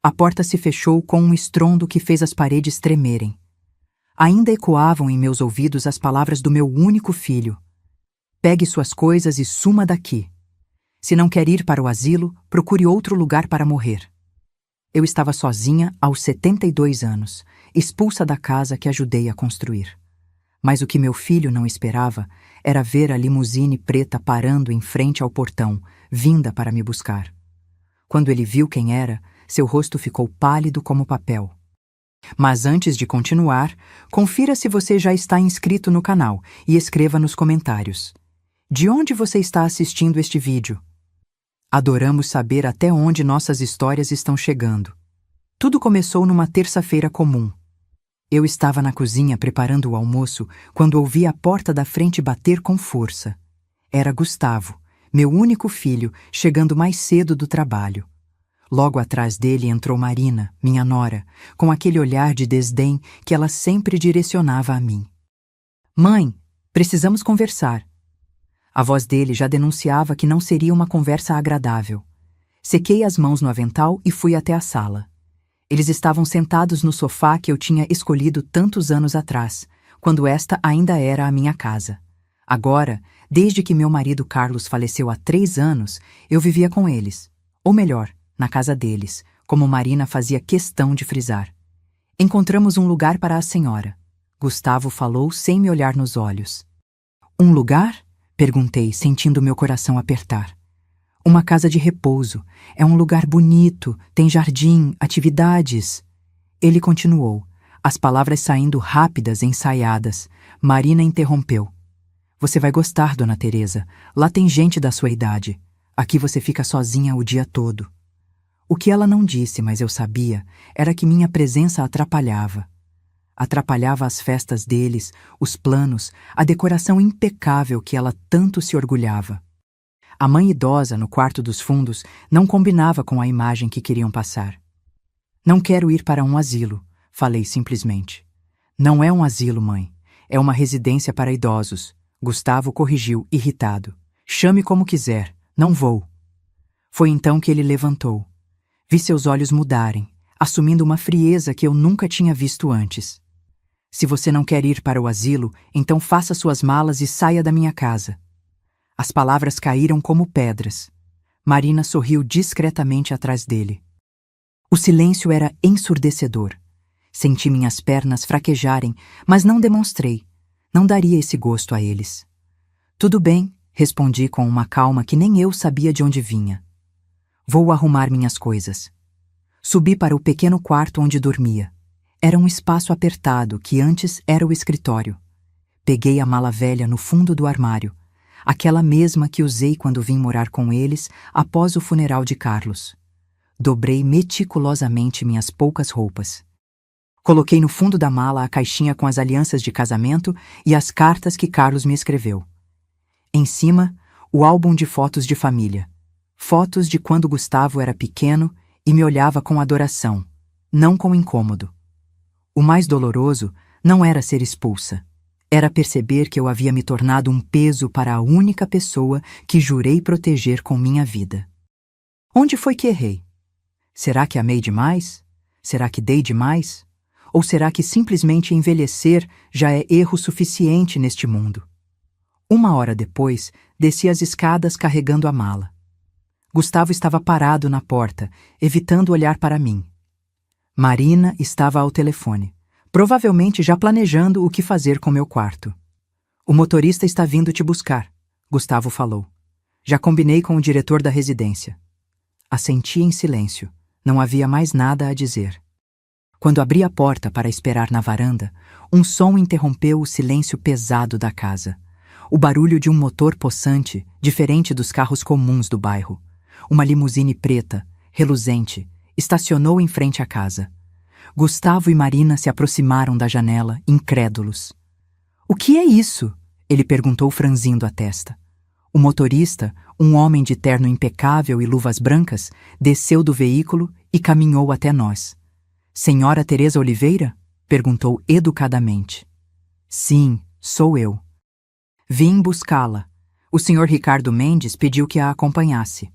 A porta se fechou com um estrondo que fez as paredes tremerem. Ainda ecoavam em meus ouvidos as palavras do meu único filho: pegue suas coisas e suma daqui. Se não quer ir para o asilo, procure outro lugar para morrer. Eu estava sozinha aos 72 anos, expulsa da casa que ajudei a construir. Mas o que meu filho não esperava era ver a limusine preta parando em frente ao portão, vinda para me buscar. Quando ele viu quem era, seu rosto ficou pálido como papel. Mas antes de continuar, confira se você já está inscrito no canal e escreva nos comentários: de onde você está assistindo este vídeo? Adoramos saber até onde nossas histórias estão chegando. Tudo começou numa terça-feira comum. Eu estava na cozinha preparando o almoço quando ouvi a porta da frente bater com força. Era Gustavo, meu único filho, chegando mais cedo do trabalho. Logo atrás dele entrou Marina, minha nora, com aquele olhar de desdém que ela sempre direcionava a mim. Mãe, precisamos conversar. A voz dele já denunciava que não seria uma conversa agradável. Sequei as mãos no avental e fui até a sala. Eles estavam sentados no sofá que eu tinha escolhido tantos anos atrás, quando esta ainda era a minha casa. Agora, desde que meu marido Carlos faleceu há 3 anos, eu vivia com eles. Ou melhor, na casa deles, como Marina fazia questão de frisar. Encontramos um lugar para a senhora. Gustavo falou sem me olhar nos olhos. Um lugar? Perguntei, sentindo meu coração apertar. Uma casa de repouso. É um lugar bonito, tem jardim, atividades. Ele continuou, as palavras saindo rápidas, ensaiadas. Marina interrompeu. Você vai gostar, dona Teresa. Lá tem gente da sua idade. Aqui você fica sozinha o dia todo. O que ela não disse, mas eu sabia, era que minha presença atrapalhava. Atrapalhava as festas deles, os planos, a decoração impecável que ela tanto se orgulhava. A mãe idosa no quarto dos fundos não combinava com a imagem que queriam passar. Não quero ir para um asilo, falei simplesmente. Não é um asilo, mãe. É uma residência para idosos. Gustavo corrigiu, irritado. Chame como quiser, não vou. Foi então que ele levantou. Vi seus olhos mudarem, assumindo uma frieza que eu nunca tinha visto antes. Se você não quer ir para o asilo, então faça suas malas e saia da minha casa. As palavras caíram como pedras. Marina sorriu discretamente atrás dele. O silêncio era ensurdecedor. Senti minhas pernas fraquejarem, mas não demonstrei. Não daria esse gosto a eles. Tudo bem, respondi com uma calma que nem eu sabia de onde vinha. Vou arrumar minhas coisas. Subi para o pequeno quarto onde dormia. Era um espaço apertado que antes era o escritório. Peguei a mala velha no fundo do armário, aquela mesma que usei quando vim morar com eles após o funeral de Carlos. Dobrei meticulosamente minhas poucas roupas. Coloquei no fundo da mala a caixinha com as alianças de casamento e as cartas que Carlos me escreveu. Em cima, o álbum de fotos de família. Fotos de quando Gustavo era pequeno e me olhava com adoração, não com incômodo. O mais doloroso não era ser expulsa. Era perceber que eu havia me tornado um peso para a única pessoa que jurei proteger com minha vida. Onde foi que errei? Será que amei demais? Será que dei demais? Ou será que simplesmente envelhecer já é erro suficiente neste mundo? 1 hora depois, desci as escadas carregando a mala. Gustavo estava parado na porta, evitando olhar para mim. Marina estava ao telefone, provavelmente já planejando o que fazer com meu quarto. O motorista está vindo te buscar, Gustavo falou. Já combinei com o diretor da residência. Assenti em silêncio. Não havia mais nada a dizer. Quando abri a porta para esperar na varanda, um som interrompeu o silêncio pesado da casa. O barulho de um motor possante, diferente dos carros comuns do bairro. Uma limusine preta, reluzente, estacionou em frente à casa. Gustavo e Marina se aproximaram da janela, incrédulos. — O que é isso? Ele perguntou franzindo a testa. O motorista, um homem de terno impecável e luvas brancas, desceu do veículo e caminhou até nós. — Senhora Teresa Oliveira? Perguntou educadamente. — Sim, sou eu. Vim buscá-la. O senhor Ricardo Mendes pediu que a acompanhasse.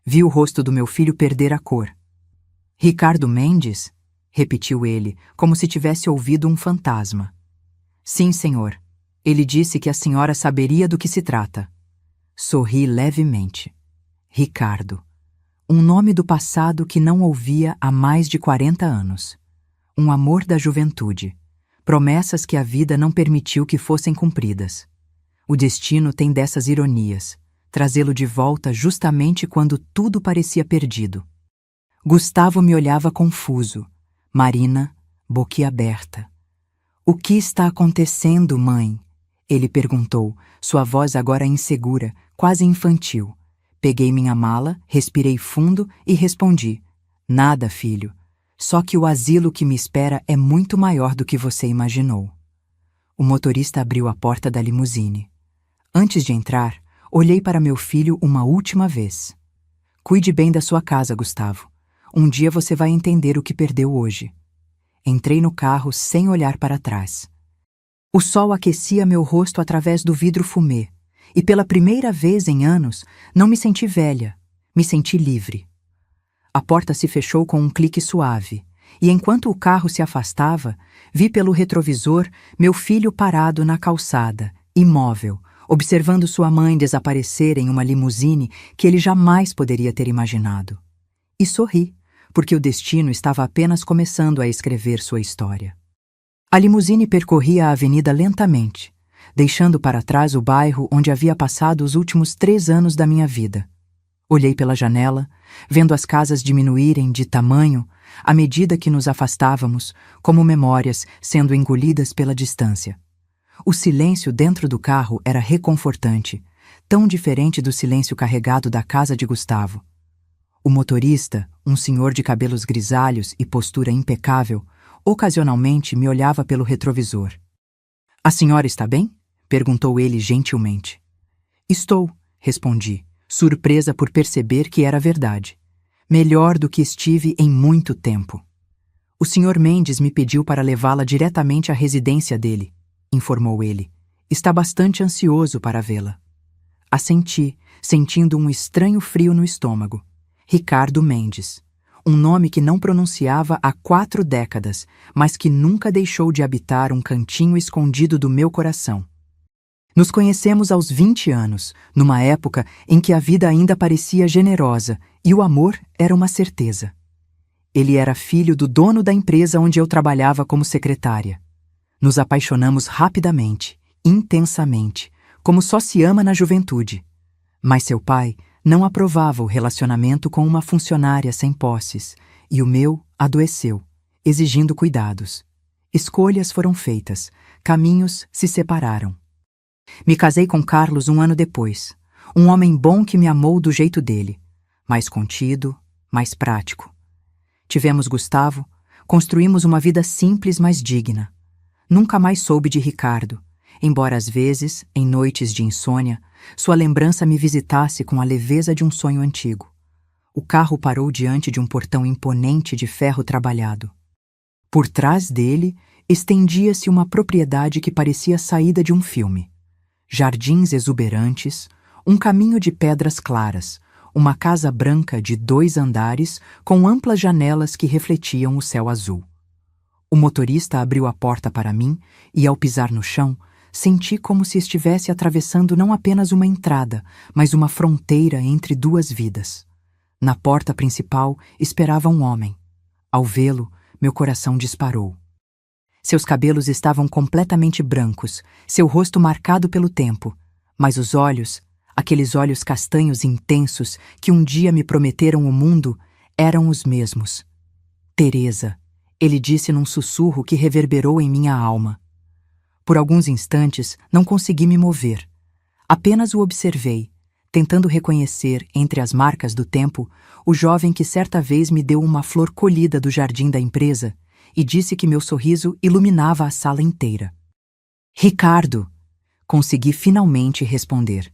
Vi o rosto do meu filho perder a cor. — Ricardo Mendes? Repetiu ele, como se tivesse ouvido um fantasma. Sim, senhor. Ele disse que a senhora saberia do que se trata. Sorri levemente. Ricardo. Um nome do passado que não ouvia há mais de 40 anos. Um amor da juventude. Promessas que a vida não permitiu que fossem cumpridas. O destino tem dessas ironias, trazê-lo de volta justamente quando tudo parecia perdido. Gustavo me olhava confuso. Marina, boquiaberta. O que está acontecendo, mãe? Ele perguntou, sua voz agora insegura, quase infantil. Peguei minha mala, respirei fundo e respondi. Nada, filho. Só que o asilo que me espera é muito maior do que você imaginou. O motorista abriu a porta da limusine. Antes de entrar, olhei para meu filho uma última vez. Cuide bem da sua casa, Gustavo. Um dia você vai entender o que perdeu hoje. Entrei no carro sem olhar para trás. O sol aquecia meu rosto através do vidro fumê, e pela primeira vez em anos, não me senti velha, me senti livre. A porta se fechou com um clique suave, e enquanto o carro se afastava, vi pelo retrovisor meu filho parado na calçada, imóvel, observando sua mãe desaparecer em uma limusine que ele jamais poderia ter imaginado. E sorri, porque o destino estava apenas começando a escrever sua história. A limusine percorria a avenida lentamente, deixando para trás o bairro onde havia passado os últimos 3 anos da minha vida. Olhei pela janela, vendo as casas diminuírem de tamanho à medida que nos afastávamos, como memórias sendo engolidas pela distância. O silêncio dentro do carro era reconfortante, tão diferente do silêncio carregado da casa de Gustavo. O motorista, um senhor de cabelos grisalhos e postura impecável, ocasionalmente me olhava pelo retrovisor. A senhora está bem? Perguntou ele gentilmente. Estou, respondi, surpresa por perceber que era verdade. Melhor do que estive em muito tempo. O senhor Mendes me pediu para levá-la diretamente à residência dele, informou ele. Está bastante ansioso para vê-la. Assenti, sentindo um estranho frio no estômago. Ricardo Mendes. Um nome que não pronunciava há 4 décadas, mas que nunca deixou de habitar um cantinho escondido do meu coração. Nos conhecemos aos 20 anos, numa época em que a vida ainda parecia generosa e o amor era uma certeza. Ele era filho do dono da empresa onde eu trabalhava como secretária. Nos apaixonamos rapidamente, intensamente, como só se ama na juventude. Mas seu pai não aprovava o relacionamento com uma funcionária sem posses, e o meu adoeceu, exigindo cuidados. Escolhas foram feitas, caminhos se separaram. Me casei com Carlos 1 ano depois, um homem bom que me amou do jeito dele, mais contido, mais prático. Tivemos Gustavo, construímos uma vida simples, mas digna. Nunca mais soube de Ricardo, embora às vezes, em noites de insônia, sua lembrança me visitasse com a leveza de um sonho antigo. O carro parou diante de um portão imponente de ferro trabalhado. Por trás dele, estendia-se uma propriedade que parecia saída de um filme. Jardins exuberantes, um caminho de pedras claras, uma casa branca de 2 andares com amplas janelas que refletiam o céu azul. O motorista abriu a porta para mim e, ao pisar no chão, senti como se estivesse atravessando não apenas uma entrada, mas uma fronteira entre 2 vidas. Na porta principal esperava um homem. Ao vê-lo, meu coração disparou. Seus cabelos estavam completamente brancos, seu rosto marcado pelo tempo, mas os olhos, aqueles olhos castanhos intensos que um dia me prometeram o mundo, eram os mesmos. Teresa, ele disse num sussurro que reverberou em minha alma. Por alguns instantes, não consegui me mover. Apenas o observei, tentando reconhecer, entre as marcas do tempo, o jovem que certa vez me deu uma flor colhida do jardim da empresa e disse que meu sorriso iluminava a sala inteira. Ricardo! Consegui finalmente responder.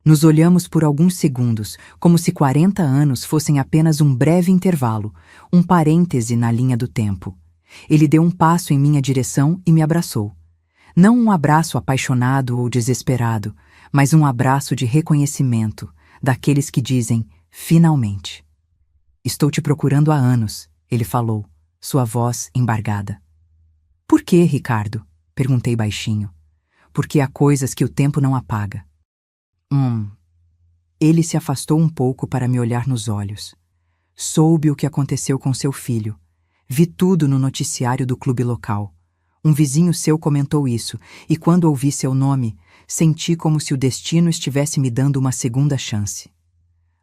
Nos olhamos por alguns segundos, como se 40 anos fossem apenas um breve intervalo, um parêntese na linha do tempo. Ele deu um passo em minha direção e me abraçou. Não um abraço apaixonado ou desesperado, mas um abraço de reconhecimento, daqueles que dizem, finalmente. Estou te procurando há anos, Ele falou, sua voz embargada. Por que, Ricardo? Perguntei baixinho. Porque há coisas que o tempo não apaga. Ele se afastou um pouco para me olhar nos olhos. Soube o que aconteceu com seu filho. Vi tudo no noticiário do clube local. Um vizinho seu comentou isso, e quando ouvi seu nome, senti como se o destino estivesse me dando uma segunda chance.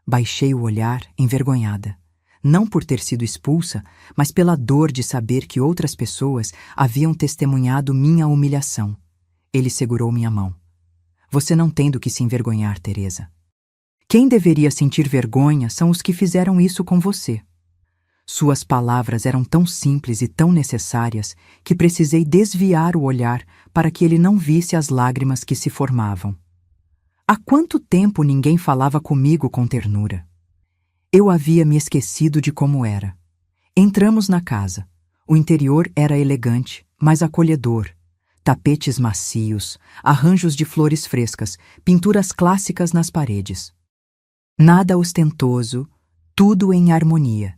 Baixei o olhar, envergonhada. Não por ter sido expulsa, mas pela dor de saber que outras pessoas haviam testemunhado minha humilhação. Ele segurou minha mão. Você não tem do que se envergonhar, Teresa. Quem deveria sentir vergonha são os que fizeram isso com você. Suas palavras eram tão simples e tão necessárias que precisei desviar o olhar para que ele não visse as lágrimas que se formavam. Há quanto tempo ninguém falava comigo com ternura? Eu havia me esquecido de como era. Entramos na casa. O interior era elegante, mas acolhedor. Tapetes macios, arranjos de flores frescas, pinturas clássicas nas paredes. Nada ostentoso, tudo em harmonia.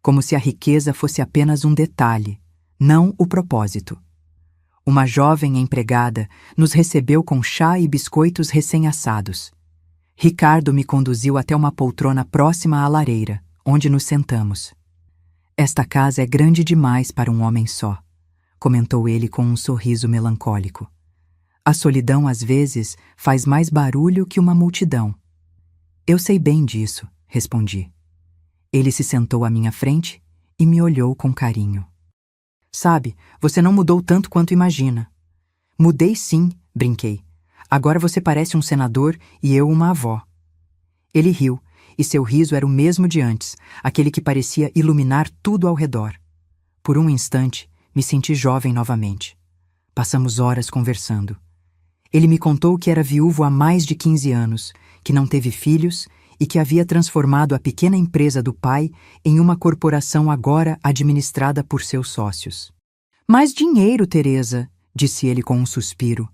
Como se a riqueza fosse apenas um detalhe, não o propósito. Uma jovem empregada nos recebeu com chá e biscoitos recém-assados. Ricardo me conduziu até uma poltrona próxima à lareira, onde nos sentamos. Esta casa é grande demais para um homem só, comentou ele com um sorriso melancólico. A solidão, às vezes, faz mais barulho que uma multidão. Eu sei bem disso, respondi. Ele se sentou à minha frente e me olhou com carinho. Sabe, você não mudou tanto quanto imagina. Mudei sim, brinquei. Agora você parece um senador e eu uma avó. Ele riu, e seu riso era o mesmo de antes, aquele que parecia iluminar tudo ao redor. Por um instante, me senti jovem novamente. Passamos horas conversando. Ele me contou que era viúvo há mais de 15 anos, que não teve filhos e que havia transformado a pequena empresa do pai em uma corporação agora administrada por seus sócios. Mais dinheiro, Teresa, disse ele com um suspiro.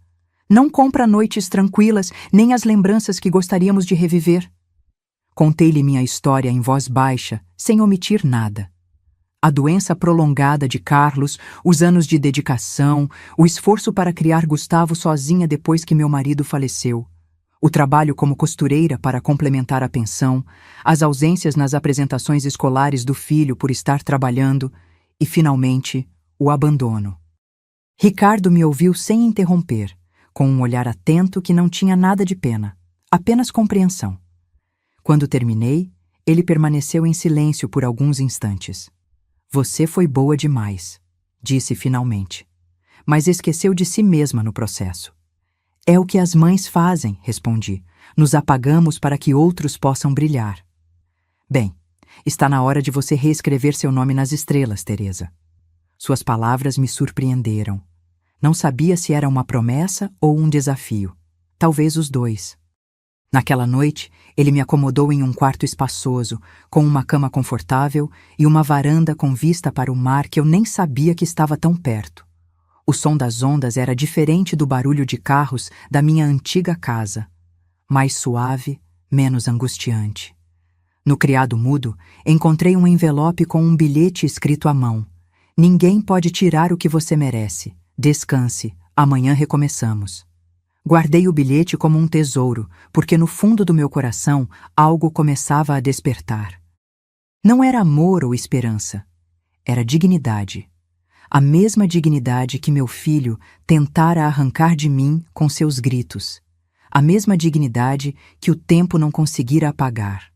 Não compra noites tranquilas, nem as lembranças que gostaríamos de reviver. Contei-lhe minha história em voz baixa, sem omitir nada. A doença prolongada de Carlos, os anos de dedicação, o esforço para criar Gustavo sozinha depois que meu marido faleceu, o trabalho como costureira para complementar a pensão, as ausências nas apresentações escolares do filho por estar trabalhando e, finalmente, o abandono. Ricardo me ouviu sem interromper, com um olhar atento que não tinha nada de pena, apenas compreensão. Quando terminei, ele permaneceu em silêncio por alguns instantes. Você foi boa demais, disse finalmente, mas esqueceu de si mesma no processo. É o que as mães fazem, respondi. Nos apagamos para que outros possam brilhar. Bem, está na hora de você reescrever seu nome nas estrelas, Teresa. Suas palavras me surpreenderam. Não sabia se era uma promessa ou um desafio. Talvez os dois. Naquela noite, ele me acomodou em um quarto espaçoso, com uma cama confortável e uma varanda com vista para o mar que eu nem sabia que estava tão perto. O som das ondas era diferente do barulho de carros da minha antiga casa. Mais suave, menos angustiante. No criado mudo, encontrei um envelope com um bilhete escrito à mão. Ninguém pode tirar o que você merece. Descanse, amanhã recomeçamos. Guardei o bilhete como um tesouro, porque no fundo do meu coração algo começava a despertar. Não era amor ou esperança. Era dignidade. A mesma dignidade que meu filho tentara arrancar de mim com seus gritos. A mesma dignidade que o tempo não conseguira apagar.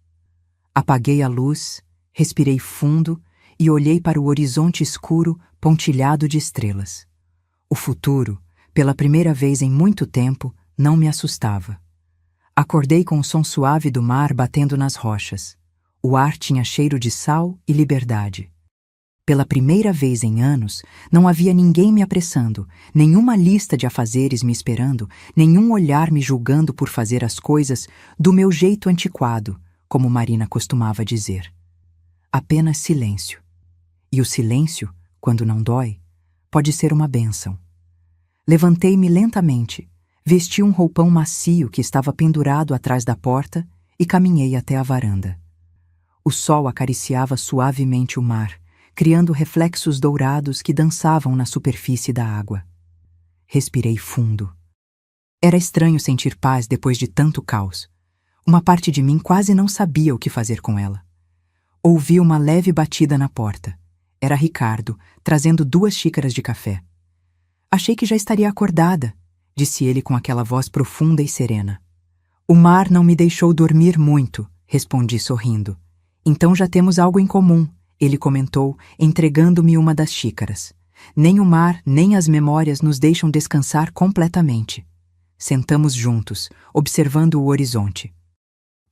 Apaguei a luz, respirei fundo e olhei para o horizonte escuro pontilhado de estrelas. O futuro, pela primeira vez em muito tempo, não me assustava. Acordei com o som suave do mar batendo nas rochas. O ar tinha cheiro de sal e liberdade. Pela primeira vez em anos, não havia ninguém me apressando, nenhuma lista de afazeres me esperando, nenhum olhar me julgando por fazer as coisas do meu jeito antiquado, como Marina costumava dizer. Apenas silêncio. E o silêncio, quando não dói, pode ser uma bênção. Levantei-me lentamente, vesti um roupão macio que estava pendurado atrás da porta e caminhei até a varanda. O sol acariciava suavemente o mar, criando reflexos dourados que dançavam na superfície da água. Respirei fundo. Era estranho sentir paz depois de tanto caos. Uma parte de mim quase não sabia o que fazer com ela. Ouvi uma leve batida na porta. Era Ricardo, trazendo 2 xícaras de café. Achei que já estaria acordada, disse ele com aquela voz profunda e serena. O mar não me deixou dormir muito, respondi sorrindo. Então já temos algo em comum, ele comentou, entregando-me uma das xícaras. Nem o mar, nem as memórias nos deixam descansar completamente. Sentamos juntos, observando o horizonte.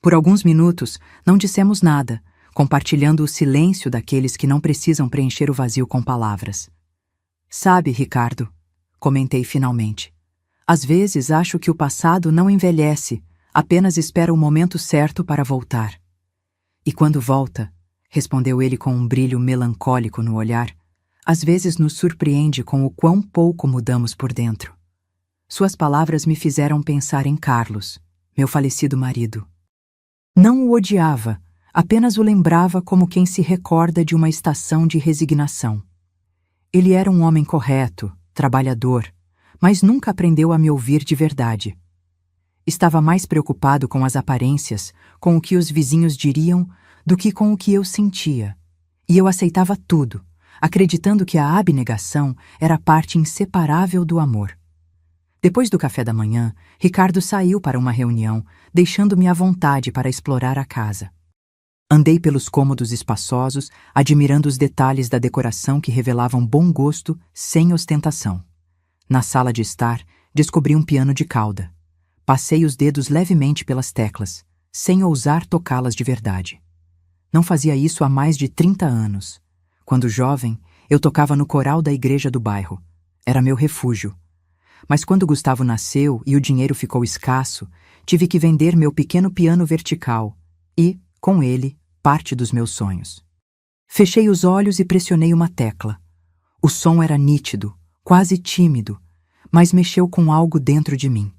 Por alguns minutos, não dissemos nada, compartilhando o silêncio daqueles que não precisam preencher o vazio com palavras. Sabe, Ricardo, comentei finalmente, às vezes acho que o passado não envelhece, apenas espera o momento certo para voltar. E quando volta, respondeu ele com um brilho melancólico no olhar, às vezes nos surpreende com o quão pouco mudamos por dentro. Suas palavras me fizeram pensar em Carlos, meu falecido marido. Não o odiava, apenas o lembrava como quem se recorda de uma estação de resignação. Ele era um homem correto, trabalhador, mas nunca aprendeu a me ouvir de verdade. Estava mais preocupado com as aparências, com o que os vizinhos diriam, do que com o que eu sentia. E eu aceitava tudo, acreditando que a abnegação era parte inseparável do amor. Depois do café da manhã, Ricardo saiu para uma reunião, deixando-me à vontade para explorar a casa. Andei pelos cômodos espaçosos, admirando os detalhes da decoração que revelavam bom gosto sem ostentação. Na sala de estar, descobri um piano de cauda. Passei os dedos levemente pelas teclas, sem ousar tocá-las de verdade. Não fazia isso há mais de 30 anos. Quando jovem, eu tocava no coral da igreja do bairro. Era meu refúgio. Mas quando Gustavo nasceu e o dinheiro ficou escasso, tive que vender meu pequeno piano vertical e, com ele, parte dos meus sonhos. Fechei os olhos e pressionei uma tecla. O som era nítido, quase tímido, mas mexeu com algo dentro de mim.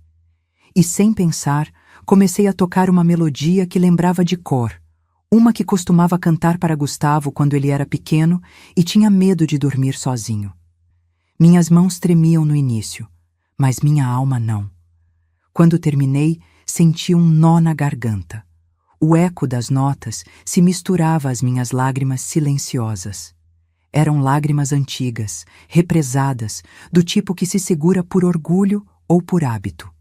E sem pensar, comecei a tocar uma melodia que lembrava de cor, uma que costumava cantar para Gustavo quando ele era pequeno e tinha medo de dormir sozinho. Minhas mãos tremiam no início, mas minha alma não. Quando terminei, senti um nó na garganta. O eco das notas se misturava às minhas lágrimas silenciosas. Eram lágrimas antigas, represadas, do tipo que se segura por orgulho ou por hábito.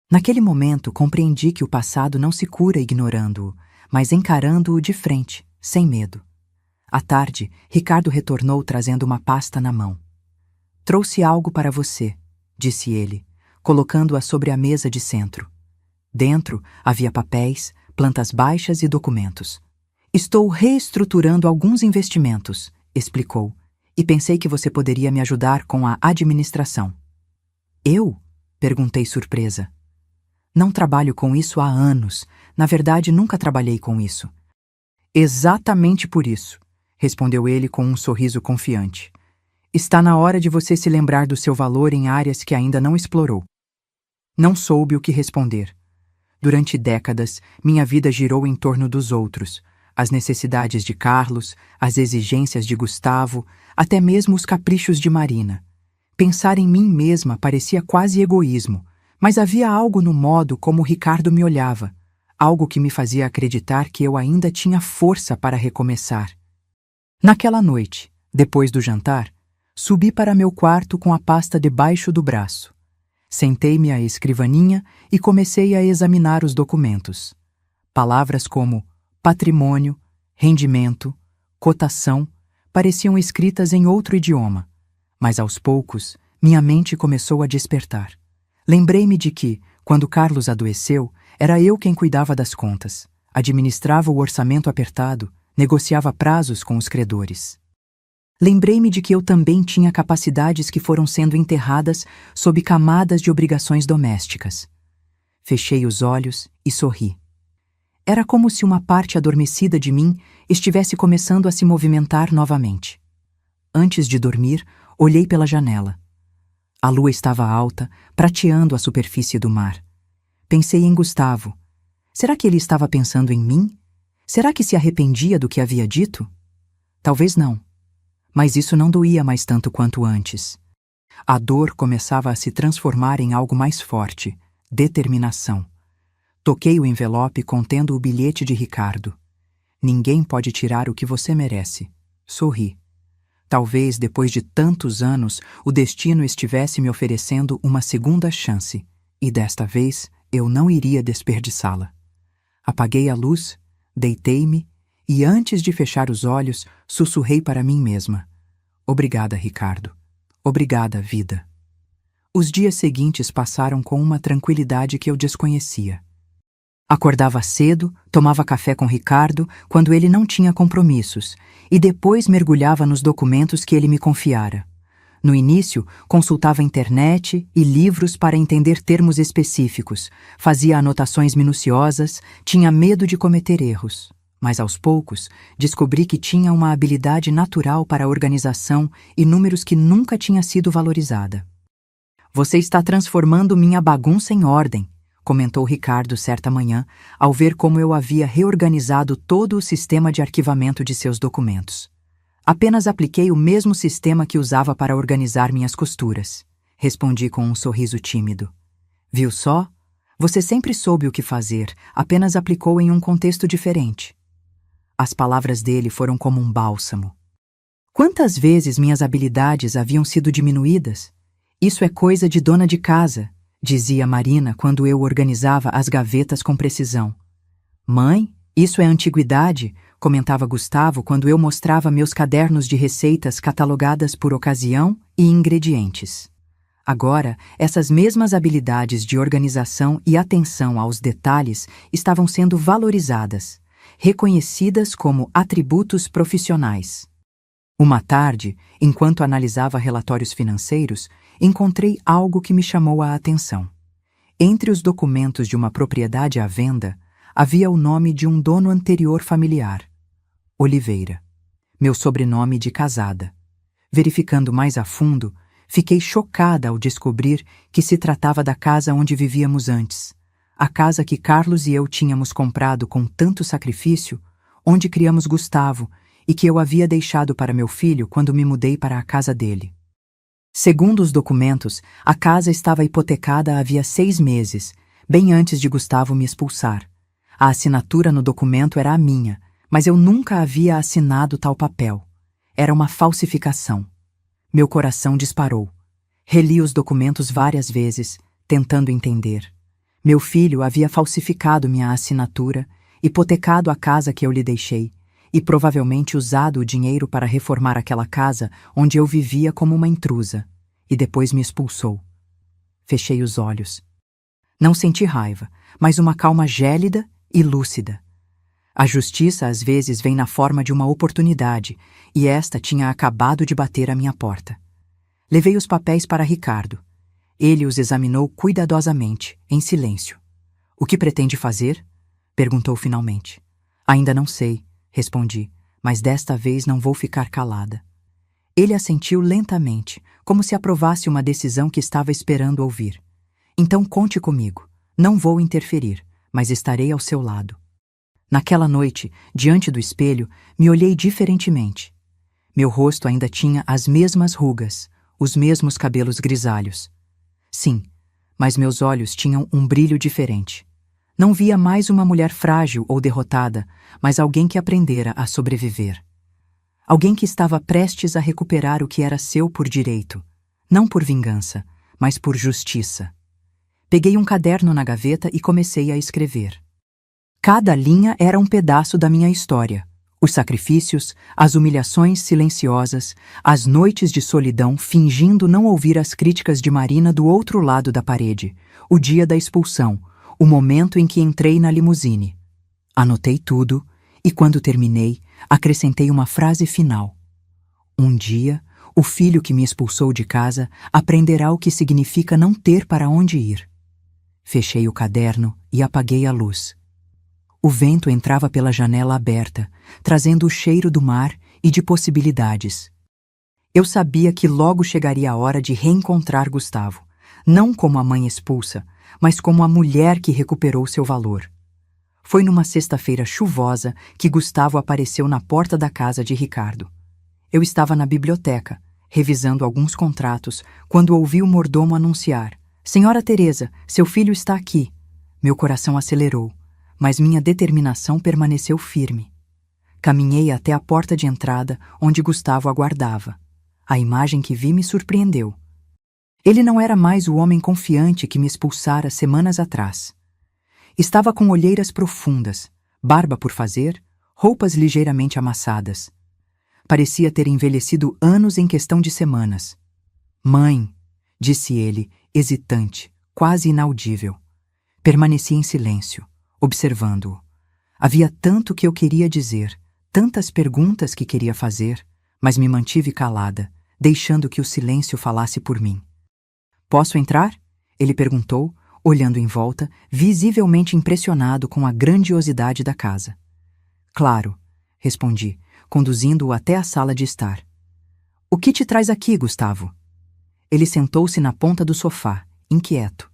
Naquele momento, compreendi que o passado não se cura ignorando-o, mas encarando-o de frente, sem medo. À tarde, Ricardo retornou trazendo uma pasta na mão. Trouxe algo para você, disse ele, colocando-a sobre a mesa de centro. Dentro havia papéis, plantas baixas e documentos. Estou reestruturando alguns investimentos, explicou, e pensei que você poderia me ajudar com a administração. Eu? Perguntei surpresa. Não trabalho com isso há anos. Na verdade, nunca trabalhei com isso. Exatamente por isso, respondeu ele com um sorriso confiante. Está na hora de você se lembrar do seu valor em áreas que ainda não explorou. Não soube o que responder. Durante décadas, minha vida girou em torno dos outros, as necessidades de Carlos, as exigências de Gustavo, até mesmo os caprichos de Marina. Pensar em mim mesma parecia quase egoísmo, mas havia algo no modo como Ricardo me olhava, algo que me fazia acreditar que eu ainda tinha força para recomeçar. Naquela noite, depois do jantar, subi para meu quarto com a pasta debaixo do braço. Sentei-me à escrivaninha e comecei a examinar os documentos. Palavras como patrimônio, rendimento, cotação pareciam escritas em outro idioma, mas aos poucos minha mente começou a despertar. Lembrei-me de que, quando Carlos adoeceu, era eu quem cuidava das contas, administrava o orçamento apertado, negociava prazos com os credores. Lembrei-me de que eu também tinha capacidades que foram sendo enterradas sob camadas de obrigações domésticas. Fechei os olhos e sorri. Era como se uma parte adormecida de mim estivesse começando a se movimentar novamente. Antes de dormir, olhei pela janela. A lua estava alta, prateando a superfície do mar. Pensei em Gustavo. Será que ele estava pensando em mim? Será que se arrependia do que havia dito? Talvez não. Mas isso não doía mais tanto quanto antes. A dor começava a se transformar em algo mais forte, determinação. Toquei o envelope contendo o bilhete de Ricardo. Ninguém pode tirar o que você merece. Sorri. Talvez, depois de tantos anos, o destino estivesse me oferecendo uma segunda chance, e desta vez eu não iria desperdiçá-la. Apaguei a luz, deitei-me e, antes de fechar os olhos, sussurrei para mim mesma: Obrigada, Ricardo. Obrigada, vida. Os dias seguintes passaram com uma tranquilidade que eu desconhecia. Acordava cedo, tomava café com Ricardo quando ele não tinha compromissos e depois mergulhava nos documentos que ele me confiara. No início, consultava a internet e livros para entender termos específicos, fazia anotações minuciosas, tinha medo de cometer erros. Mas aos poucos, descobri que tinha uma habilidade natural para a organização e números que nunca tinha sido valorizada. Você está transformando minha bagunça em ordem, comentou Ricardo certa manhã, ao ver como eu havia reorganizado todo o sistema de arquivamento de seus documentos. Apenas apliquei o mesmo sistema que usava para organizar minhas costuras, respondi com um sorriso tímido. Viu só? Você sempre soube o que fazer, apenas aplicou em um contexto diferente. As palavras dele foram como um bálsamo. Quantas vezes minhas habilidades haviam sido diminuídas? Isso é coisa de dona de casa, dizia Marina quando eu organizava as gavetas com precisão. Mãe, isso é antiguidade, comentava Gustavo quando eu mostrava meus cadernos de receitas catalogadas por ocasião e ingredientes. Agora, essas mesmas habilidades de organização e atenção aos detalhes estavam sendo valorizadas, reconhecidas como atributos profissionais. Uma tarde, enquanto analisava relatórios financeiros, encontrei algo que me chamou a atenção. Entre os documentos de uma propriedade à venda, havia o nome de um dono anterior familiar, Oliveira, meu sobrenome de casada. Verificando mais a fundo, fiquei chocada ao descobrir que se tratava da casa onde vivíamos antes, a casa que Carlos e eu tínhamos comprado com tanto sacrifício, onde criamos Gustavo e que eu havia deixado para meu filho quando me mudei para a casa dele. Segundo os documentos, a casa estava hipotecada havia 6 meses, bem antes de Gustavo me expulsar. A assinatura no documento era a minha, mas eu nunca havia assinado tal papel. Era uma falsificação. Meu coração disparou. Reli os documentos várias vezes, tentando entender. Meu filho havia falsificado minha assinatura, hipotecado a casa que eu lhe deixei, e provavelmente usado o dinheiro para reformar aquela casa onde eu vivia como uma intrusa, e depois me expulsou. Fechei os olhos. Não senti raiva, mas uma calma gélida e lúcida. A justiça às vezes vem na forma de uma oportunidade, e esta tinha acabado de bater à minha porta. Levei os papéis para Ricardo. Ele os examinou cuidadosamente, em silêncio. O que pretende fazer? Perguntou finalmente. Ainda não sei, respondi, mas desta vez não vou ficar calada. Ele assentiu lentamente, como se aprovasse uma decisão que estava esperando ouvir. Então conte comigo. Não vou interferir, mas estarei ao seu lado. Naquela noite, diante do espelho, me olhei diferentemente. Meu rosto ainda tinha as mesmas rugas, os mesmos cabelos grisalhos. Sim, mas meus olhos tinham um brilho diferente. Não via mais uma mulher frágil ou derrotada, mas alguém que aprendera a sobreviver. Alguém que estava prestes a recuperar o que era seu por direito, não por vingança, mas por justiça. Peguei um caderno na gaveta e comecei a escrever. Cada linha era um pedaço da minha história. Os sacrifícios, as humilhações silenciosas, as noites de solidão fingindo não ouvir as críticas de Marina do outro lado da parede, o dia da expulsão, o momento em que entrei na limusine. Anotei tudo e, quando terminei, acrescentei uma frase final. Um dia, o filho que me expulsou de casa aprenderá o que significa não ter para onde ir. Fechei o caderno e apaguei a luz. O vento entrava pela janela aberta, trazendo o cheiro do mar e de possibilidades. Eu sabia que logo chegaria a hora de reencontrar Gustavo, não como a mãe expulsa, mas como a mulher que recuperou seu valor. Foi numa sexta-feira chuvosa que Gustavo apareceu na porta da casa de Ricardo. Eu estava na biblioteca, revisando alguns contratos, quando ouvi o mordomo anunciar: Senhora Teresa, seu filho está aqui. Meu coração acelerou, mas minha determinação permaneceu firme. Caminhei até a porta de entrada, onde Gustavo aguardava. A imagem que vi me surpreendeu. Ele não era mais o homem confiante que me expulsara semanas atrás. Estava com olheiras profundas, barba por fazer, roupas ligeiramente amassadas. Parecia ter envelhecido anos em questão de semanas. Mãe, disse ele, hesitante, quase inaudível. Permaneci em silêncio, observando-o. Havia tanto que eu queria dizer, tantas perguntas que queria fazer, mas me mantive calada, deixando que o silêncio falasse por mim. Posso entrar? Ele perguntou, olhando em volta, visivelmente impressionado com a grandiosidade da casa. Claro, respondi, conduzindo-o até a sala de estar. O que te traz aqui, Gustavo? Ele sentou-se na ponta do sofá, inquieto.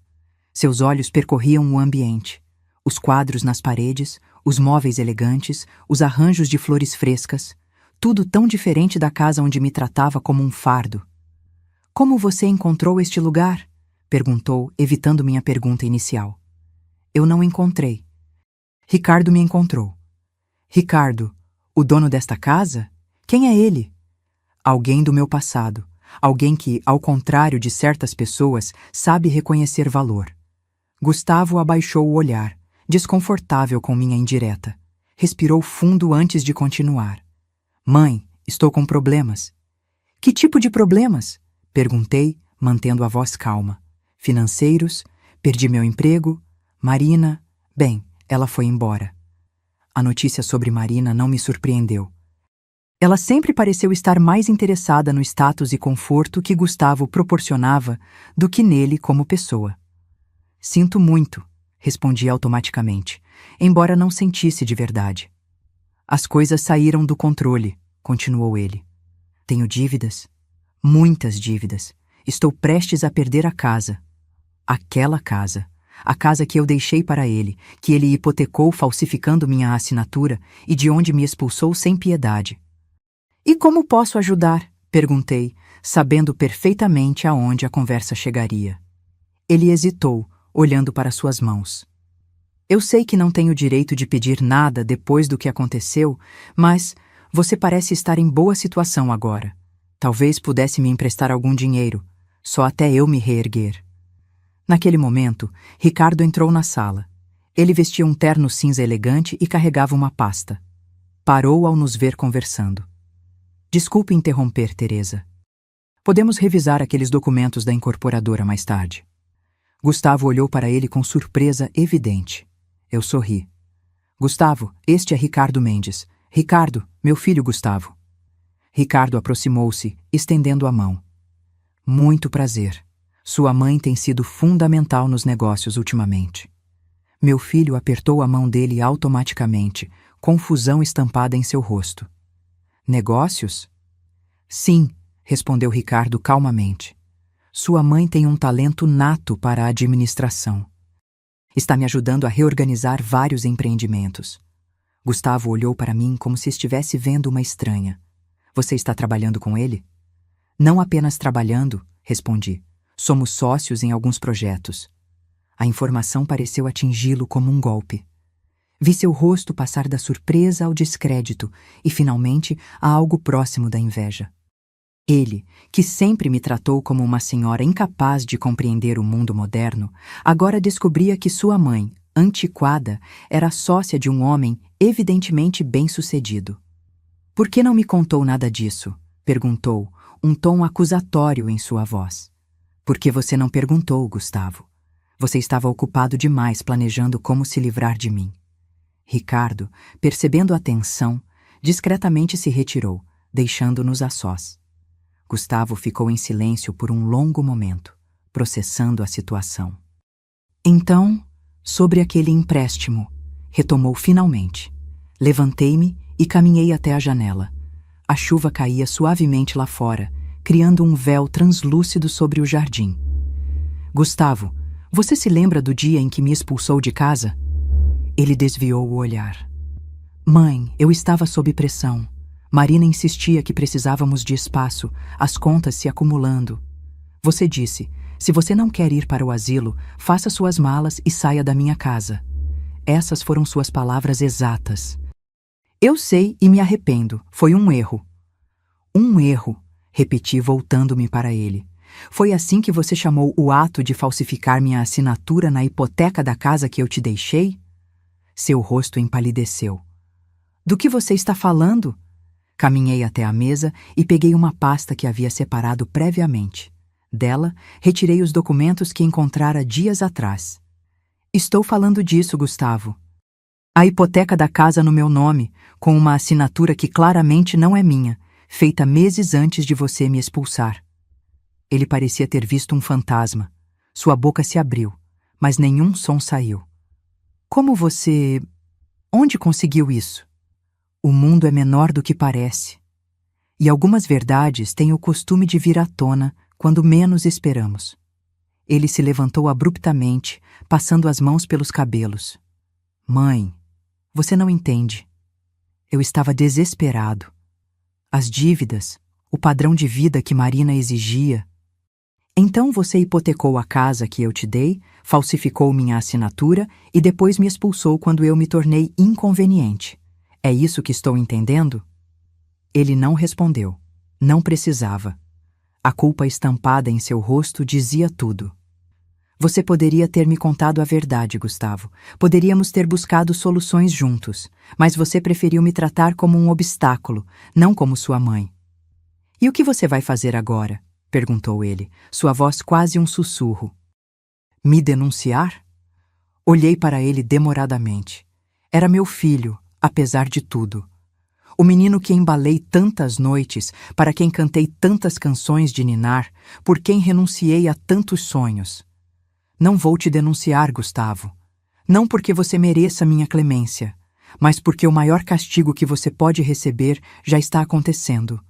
Seus olhos percorriam o ambiente. Os quadros nas paredes, os móveis elegantes, os arranjos de flores frescas, tudo tão diferente da casa onde me tratava como um fardo. Como você encontrou este lugar? Perguntou, evitando minha pergunta inicial. Eu não encontrei. Ricardo me encontrou. Ricardo, o dono desta casa? Quem é ele? Alguém do meu passado. Alguém que, ao contrário de certas pessoas, sabe reconhecer valor. Gustavo abaixou o olhar, desconfortável com minha indireta. Respirou fundo antes de continuar. Mãe, estou com problemas. Que tipo de problemas? Perguntei, mantendo a voz calma. Financeiros, perdi meu emprego, Marina... Bem, ela foi embora. A notícia sobre Marina não me surpreendeu. Ela sempre pareceu estar mais interessada no status e conforto que Gustavo proporcionava do que nele como pessoa. Sinto muito, respondi automaticamente, embora não sentisse de verdade. As coisas saíram do controle, continuou ele. Tenho dívidas, muitas dívidas. Estou prestes a perder a casa. Aquela casa. A casa que eu deixei para ele, que ele hipotecou falsificando minha assinatura e de onde me expulsou sem piedade. E como posso ajudar? Perguntei, sabendo perfeitamente aonde a conversa chegaria. Ele hesitou, olhando para suas mãos. Eu sei que não tenho direito de pedir nada depois do que aconteceu, mas você parece estar em boa situação agora. Talvez pudesse me emprestar algum dinheiro, só até eu me reerguer. Naquele momento, Ricardo entrou na sala. Ele vestia um terno cinza elegante e carregava uma pasta. Parou ao nos ver conversando. Desculpe interromper, Teresa. Podemos revisar aqueles documentos da incorporadora mais tarde. Gustavo olhou para ele com surpresa evidente. Eu sorri. Gustavo, este é Ricardo Mendes. Ricardo, meu filho Gustavo. Ricardo aproximou-se, estendendo a mão. Muito prazer. Sua mãe tem sido fundamental nos negócios ultimamente. Meu filho apertou a mão dele automaticamente, confusão estampada em seu rosto. Negócios? Sim, respondeu Ricardo calmamente. Sua mãe tem um talento nato para a administração. Está me ajudando a reorganizar vários empreendimentos. Gustavo olhou para mim como se estivesse vendo uma estranha. Você está trabalhando com ele? Não apenas trabalhando, respondi. Somos sócios em alguns projetos. A informação pareceu atingi-lo como um golpe. Vi seu rosto passar da surpresa ao descrédito e, finalmente, a algo próximo da inveja. Ele, que sempre me tratou como uma senhora incapaz de compreender o mundo moderno, agora descobria que sua mãe, antiquada, era sócia de um homem evidentemente bem-sucedido. Por que não me contou nada disso? Perguntou, um tom acusatório em sua voz. Por que você não perguntou, Gustavo? Você estava ocupado demais planejando como se livrar de mim. Ricardo, percebendo a tensão, discretamente se retirou, deixando-nos a sós. Gustavo ficou em silêncio por um longo momento, processando a situação. Então, sobre aquele empréstimo, retomou finalmente. Levantei-me e caminhei até a janela. A chuva caía suavemente lá fora, criando um véu translúcido sobre o jardim. Gustavo, você se lembra do dia em que me expulsou de casa? Ele desviou o olhar. Mãe, eu estava sob pressão. Marina insistia que precisávamos de espaço, as contas se acumulando. Você disse: se você não quer ir para o asilo, faça suas malas e saia da minha casa. Essas foram suas palavras exatas. Eu sei e me arrependo. Foi um erro. Um erro, repeti voltando-me para ele. Foi assim que você chamou o ato de falsificar minha assinatura na hipoteca da casa que eu te deixei? Seu rosto empalideceu. Do que você está falando? Caminhei até a mesa e peguei uma pasta que havia separado previamente. Dela, retirei os documentos que encontrara dias atrás. Estou falando disso, Gustavo. A hipoteca da casa no meu nome, com uma assinatura que claramente não é minha, feita meses antes de você me expulsar. Ele parecia ter visto um fantasma. Sua boca se abriu, mas nenhum som saiu. Como você... Onde conseguiu isso? O mundo é menor do que parece. E algumas verdades têm o costume de vir à tona quando menos esperamos. Ele se levantou abruptamente, passando as mãos pelos cabelos. Mãe, você não entende. Eu estava desesperado. As dívidas, o padrão de vida que Marina exigia. Então você hipotecou a casa que eu te dei, falsificou minha assinatura e depois me expulsou quando eu me tornei inconveniente. É isso que estou entendendo? Ele não respondeu. Não precisava. A culpa estampada em seu rosto dizia tudo. Você poderia ter me contado a verdade, Gustavo. Poderíamos ter buscado soluções juntos, mas você preferiu me tratar como um obstáculo, não como sua mãe. E o que você vai fazer agora? Perguntou ele, sua voz quase um sussurro. Me denunciar? Olhei para ele demoradamente. Era meu filho, apesar de tudo. O menino que embalei tantas noites, para quem cantei tantas canções de ninar, por quem renunciei a tantos sonhos. Não vou te denunciar, Gustavo. Não porque você mereça minha clemência, mas porque o maior castigo que você pode receber já está acontecendo.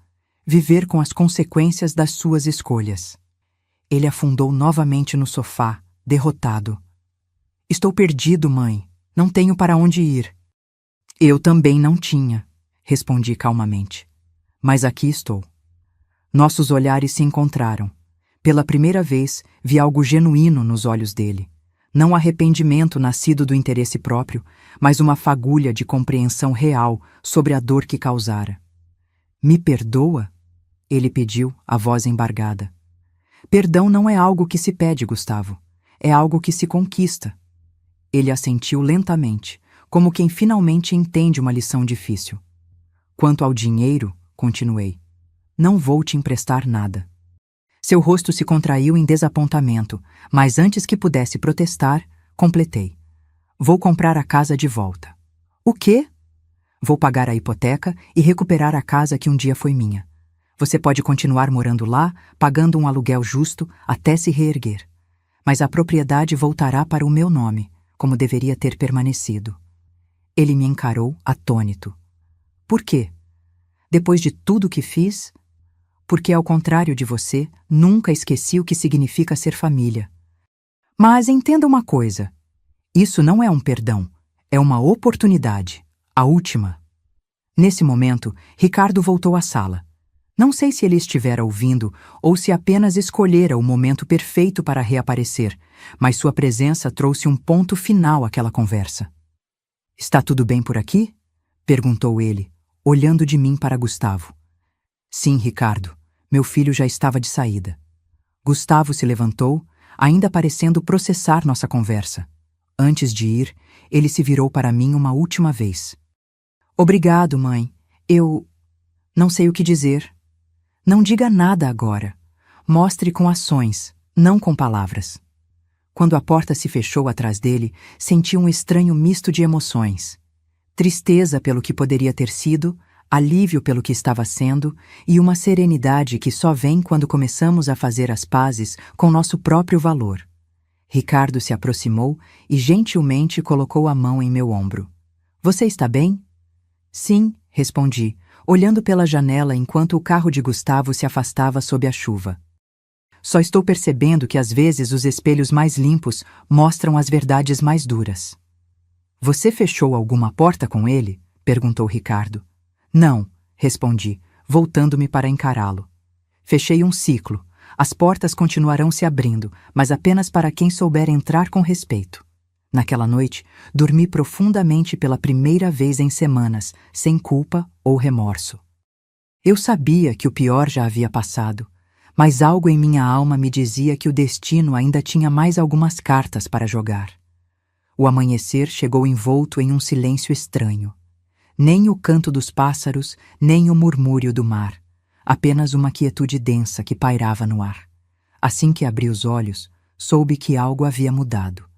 Viver com as consequências das suas escolhas. Ele afundou novamente no sofá, derrotado. Estou perdido, mãe. Não tenho para onde ir. Eu também não tinha, respondi calmamente. Mas aqui estou. Nossos olhares se encontraram. Pela primeira vez, vi algo genuíno nos olhos dele. Não arrependimento nascido do interesse próprio, mas uma fagulha de compreensão real sobre a dor que causara. Me perdoa? Ele pediu, a voz embargada. Perdão não é algo que se pede, Gustavo. É algo que se conquista. Ele assentiu lentamente, como quem finalmente entende uma lição difícil. Quanto ao dinheiro, continuei, não vou te emprestar nada. Seu rosto se contraiu em desapontamento, mas antes que pudesse protestar, completei. Vou comprar a casa de volta. O quê? Vou pagar a hipoteca e recuperar a casa que um dia foi minha. Você pode continuar morando lá, pagando um aluguel justo até se reerguer. Mas a propriedade voltará para o meu nome, como deveria ter permanecido. Ele me encarou atônito. Por quê? Depois de tudo que fiz? Porque, ao contrário de você, nunca esqueci o que significa ser família. Mas entenda uma coisa. Isso não é um perdão, é uma oportunidade. A última. Nesse momento, Ricardo voltou à sala. Não sei se ele estivera ouvindo ou se apenas escolhera o momento perfeito para reaparecer, mas sua presença trouxe um ponto final àquela conversa. Está tudo bem por aqui? Perguntou ele, olhando de mim para Gustavo. Sim, Ricardo. Meu filho já estava de saída. Gustavo se levantou, ainda parecendo processar nossa conversa. Antes de ir, ele se virou para mim uma última vez. Obrigado, mãe. Eu... não sei o que dizer. Não diga nada agora. Mostre com ações, não com palavras. Quando a porta se fechou atrás dele, senti um estranho misto de emoções. Tristeza pelo que poderia ter sido, alívio pelo que estava sendo e uma serenidade que só vem quando começamos a fazer as pazes com nosso próprio valor. Ricardo se aproximou e gentilmente colocou a mão em meu ombro. Você está bem? Sim, respondi, olhando pela janela enquanto o carro de Gustavo se afastava sob a chuva. Só estou percebendo que às vezes os espelhos mais limpos mostram as verdades mais duras. Você fechou alguma porta com ele? Perguntou Ricardo. Não, respondi, voltando-me para encará-lo. Fechei um ciclo. As portas continuarão se abrindo, mas apenas para quem souber entrar com respeito. Naquela noite, dormi profundamente pela primeira vez em semanas, sem culpa ou remorso. Eu sabia que o pior já havia passado, mas algo em minha alma me dizia que o destino ainda tinha mais algumas cartas para jogar. O amanhecer chegou envolto em um silêncio estranho. Nem o canto dos pássaros, nem o murmúrio do mar. Apenas uma quietude densa que pairava no ar. Assim que abri os olhos, soube que algo havia mudado.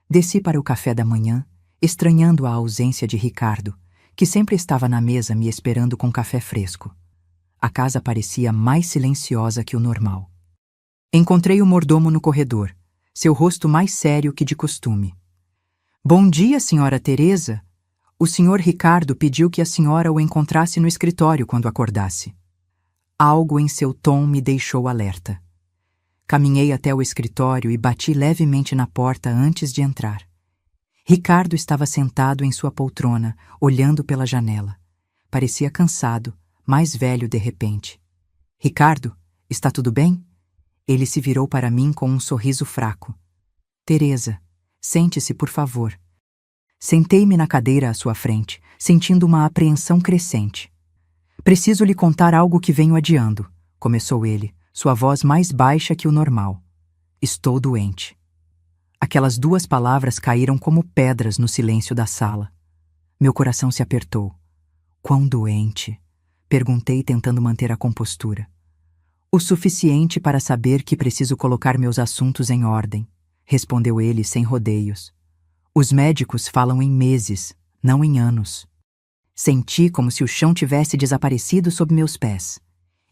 Desci para o café da manhã, estranhando a ausência de Ricardo, que sempre estava na mesa me esperando com café fresco. A casa parecia mais silenciosa que o normal. Encontrei o mordomo no corredor, seu rosto mais sério que de costume. Bom dia, senhora Teresa. O senhor Ricardo pediu que a senhora o encontrasse no escritório quando acordasse. Algo em seu tom me deixou alerta. Caminhei até o escritório e bati levemente na porta antes de entrar. Ricardo estava sentado em sua poltrona, olhando pela janela. Parecia cansado, mais velho de repente. Ricardo, está tudo bem? Ele se virou para mim com um sorriso fraco. Teresa, sente-se, por favor. Sentei-me na cadeira à sua frente, sentindo uma apreensão crescente. Preciso lhe contar algo que venho adiando, começou ele, sua voz mais baixa que o normal. Estou doente. Aquelas duas palavras caíram como pedras no silêncio da sala. Meu coração se apertou. Quão doente? Perguntei, tentando manter a compostura. O suficiente para saber que preciso colocar meus assuntos em ordem, respondeu ele sem rodeios. Os médicos falam em meses, não em anos. Senti como se o chão tivesse desaparecido sob meus pés.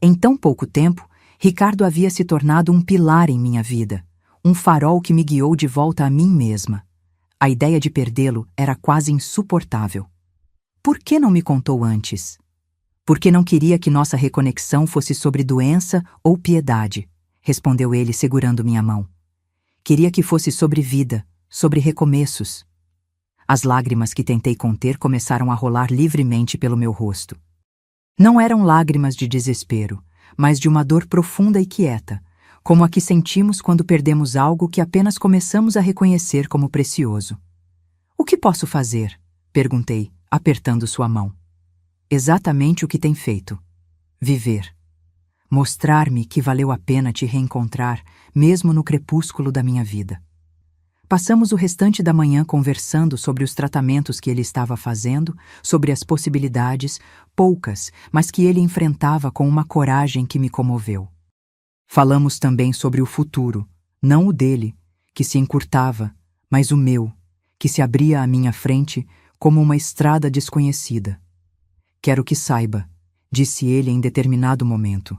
Em tão pouco tempo, Ricardo havia se tornado um pilar em minha vida, um farol que me guiou de volta a mim mesma. A ideia de perdê-lo era quase insuportável. Por que não me contou antes? Porque não queria que nossa reconexão fosse sobre doença ou piedade, respondeu ele segurando minha mão. Queria que fosse sobre vida, sobre recomeços. As lágrimas que tentei conter começaram a rolar livremente pelo meu rosto. Não eram lágrimas de desespero, mas de uma dor profunda e quieta, como a que sentimos quando perdemos algo que apenas começamos a reconhecer como precioso. O que posso fazer? Perguntei, apertando sua mão. Exatamente o que tem feito. Viver. Mostrar-me que valeu a pena te reencontrar, mesmo no crepúsculo da minha vida. Passamos o restante da manhã conversando sobre os tratamentos que ele estava fazendo, sobre as possibilidades, poucas, mas que ele enfrentava com uma coragem que me comoveu. Falamos também sobre o futuro, não o dele, que se encurtava, mas o meu, que se abria à minha frente como uma estrada desconhecida. Quero que saiba, disse ele em determinado momento,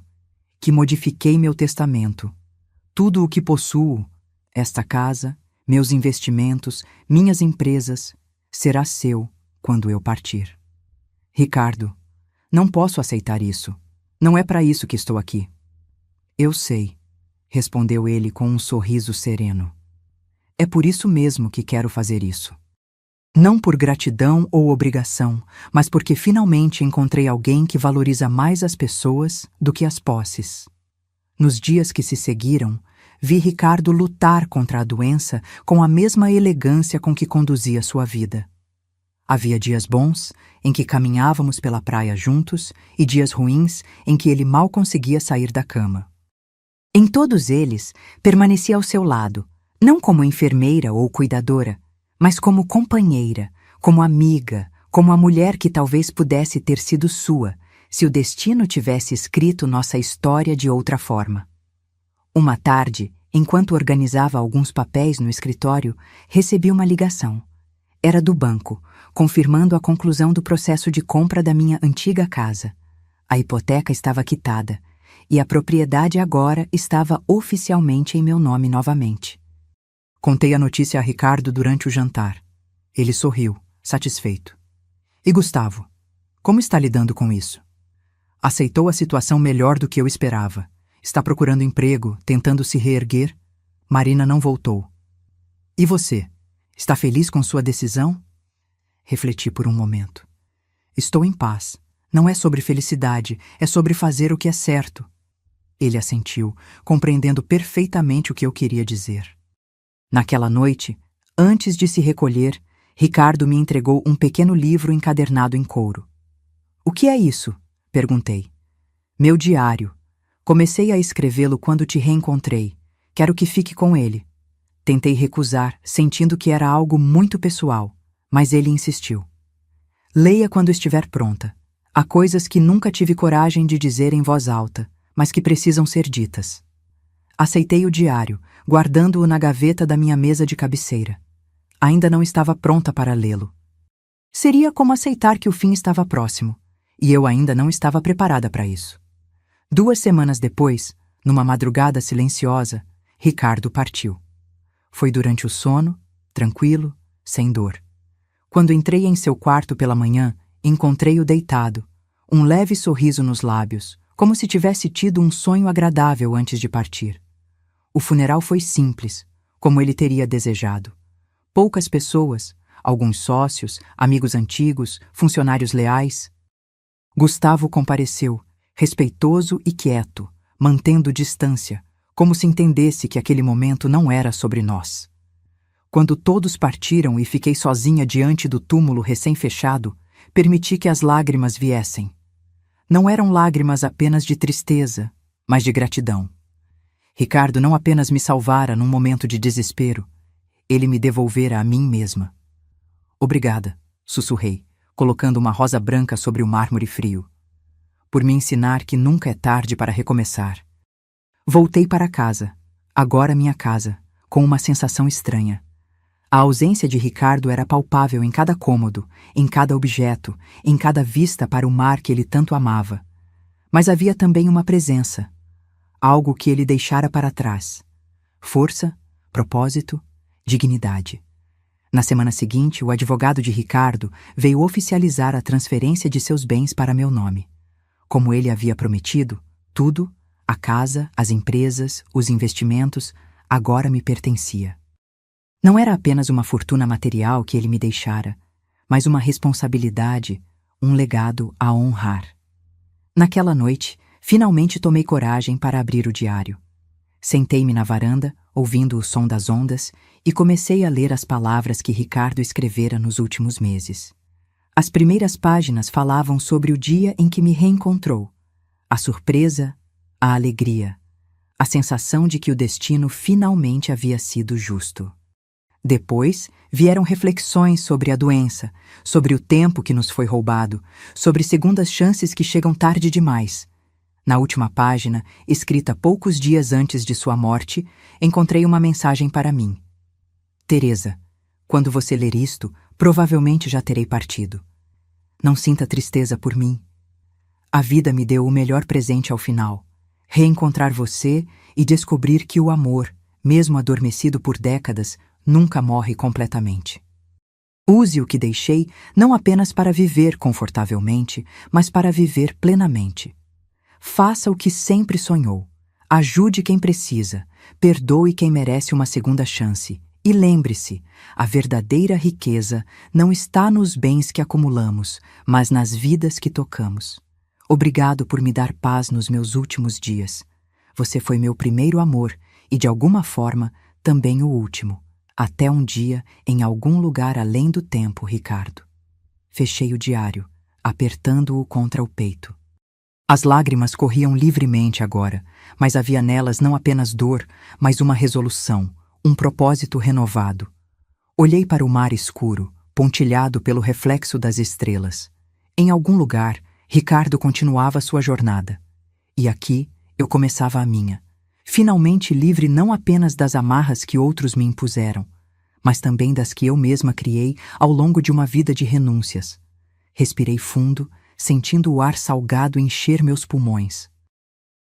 que modifiquei meu testamento. Tudo o que possuo, esta casa, meus investimentos, minhas empresas, será seu quando eu partir. Ricardo, não posso aceitar isso. Não é para isso que estou aqui. Eu sei, respondeu ele com um sorriso sereno. É por isso mesmo que quero fazer isso. Não por gratidão ou obrigação, mas porque finalmente encontrei alguém que valoriza mais as pessoas do que as posses. Nos dias que se seguiram, vi Ricardo lutar contra a doença com a mesma elegância com que conduzia sua vida. Havia dias bons, em que caminhávamos pela praia juntos, e dias ruins, em que ele mal conseguia sair da cama. Em todos eles, permaneci ao seu lado, não como enfermeira ou cuidadora, mas como companheira, como amiga, como a mulher que talvez pudesse ter sido sua, se o destino tivesse escrito nossa história de outra forma. Uma tarde, enquanto organizava alguns papéis no escritório, recebi uma ligação. Era do banco, confirmando a conclusão do processo de compra da minha antiga casa. A hipoteca estava quitada, e a propriedade agora estava oficialmente em meu nome novamente. Contei a notícia a Ricardo durante o jantar. Ele sorriu, satisfeito. E Gustavo, como está lidando com isso? Aceitou a situação melhor do que eu esperava. Está procurando emprego, tentando se reerguer. Marina não voltou. E você? Está feliz com sua decisão? Refleti por um momento. Estou em paz. Não é sobre felicidade, é sobre fazer o que é certo. Ele assentiu, compreendendo perfeitamente o que eu queria dizer. Naquela noite, antes de se recolher, Ricardo me entregou um pequeno livro encadernado em couro. "O que é isso?" perguntei. "Meu diário. Comecei a escrevê-lo quando te reencontrei. Quero que fique com ele." Tentei recusar, sentindo que era algo muito pessoal, mas ele insistiu. "Leia quando estiver pronta. Há coisas que nunca tive coragem de dizer em voz alta, mas que precisam ser ditas." Aceitei o diário, guardando-o na gaveta da minha mesa de cabeceira. Ainda não estava pronta para lê-lo. Seria como aceitar que o fim estava próximo, e eu ainda não estava preparada para isso. 2 semanas depois, numa madrugada silenciosa, Ricardo partiu. Foi durante o sono, tranquilo, sem dor. Quando entrei em seu quarto pela manhã, encontrei-o deitado, um leve sorriso nos lábios, como se tivesse tido um sonho agradável antes de partir. O funeral foi simples, como ele teria desejado. Poucas pessoas, alguns sócios, amigos antigos, funcionários leais. Gustavo compareceu, respeitoso e quieto, mantendo distância, como se entendesse que aquele momento não era sobre nós. Quando todos partiram e fiquei sozinha diante do túmulo recém-fechado, permiti que as lágrimas viessem. Não eram lágrimas apenas de tristeza, mas de gratidão. Ricardo não apenas me salvara num momento de desespero, ele me devolvera a mim mesma. "Obrigada", sussurrei, colocando uma rosa branca sobre o mármore frio. "Por me ensinar que nunca é tarde para recomeçar." Voltei para casa, agora minha casa, com uma sensação estranha. A ausência de Ricardo era palpável em cada cômodo, em cada objeto, em cada vista para o mar que ele tanto amava. Mas havia também uma presença, algo que ele deixara para trás. Força, propósito, dignidade. Na semana seguinte, o advogado de Ricardo veio oficializar a transferência de seus bens para meu nome. Como ele havia prometido, tudo, a casa, as empresas, os investimentos, agora me pertencia. Não era apenas uma fortuna material que ele me deixara, mas uma responsabilidade, um legado a honrar. Naquela noite, finalmente tomei coragem para abrir o diário. Sentei-me na varanda, ouvindo o som das ondas, e comecei a ler as palavras que Ricardo escrevera nos últimos meses. As primeiras páginas falavam sobre o dia em que me reencontrou, a surpresa, a alegria, a sensação de que o destino finalmente havia sido justo. Depois vieram reflexões sobre a doença, sobre o tempo que nos foi roubado, sobre segundas chances que chegam tarde demais. Na última página, escrita poucos dias antes de sua morte, encontrei uma mensagem para mim. "Teresa, quando você ler isto, provavelmente já terei partido. Não sinta tristeza por mim. A vida me deu o melhor presente ao final. Reencontrar você e descobrir que o amor, mesmo adormecido por décadas, nunca morre completamente. Use o que deixei não apenas para viver confortavelmente, mas para viver plenamente. Faça o que sempre sonhou. Ajude quem precisa. Perdoe quem merece uma segunda chance. E lembre-se, a verdadeira riqueza não está nos bens que acumulamos, mas nas vidas que tocamos. Obrigado por me dar paz nos meus últimos dias. Você foi meu primeiro amor e, de alguma forma, também o último. Até um dia, em algum lugar além do tempo, Ricardo." Fechei o diário, apertando-o contra o peito. As lágrimas corriam livremente agora, mas havia nelas não apenas dor, mas uma resolução, um propósito renovado. Olhei para o mar escuro, pontilhado pelo reflexo das estrelas. Em algum lugar, Ricardo continuava sua jornada. E aqui, eu começava a minha. Finalmente livre não apenas das amarras que outros me impuseram, mas também das que eu mesma criei ao longo de uma vida de renúncias. Respirei fundo, sentindo o ar salgado encher meus pulmões.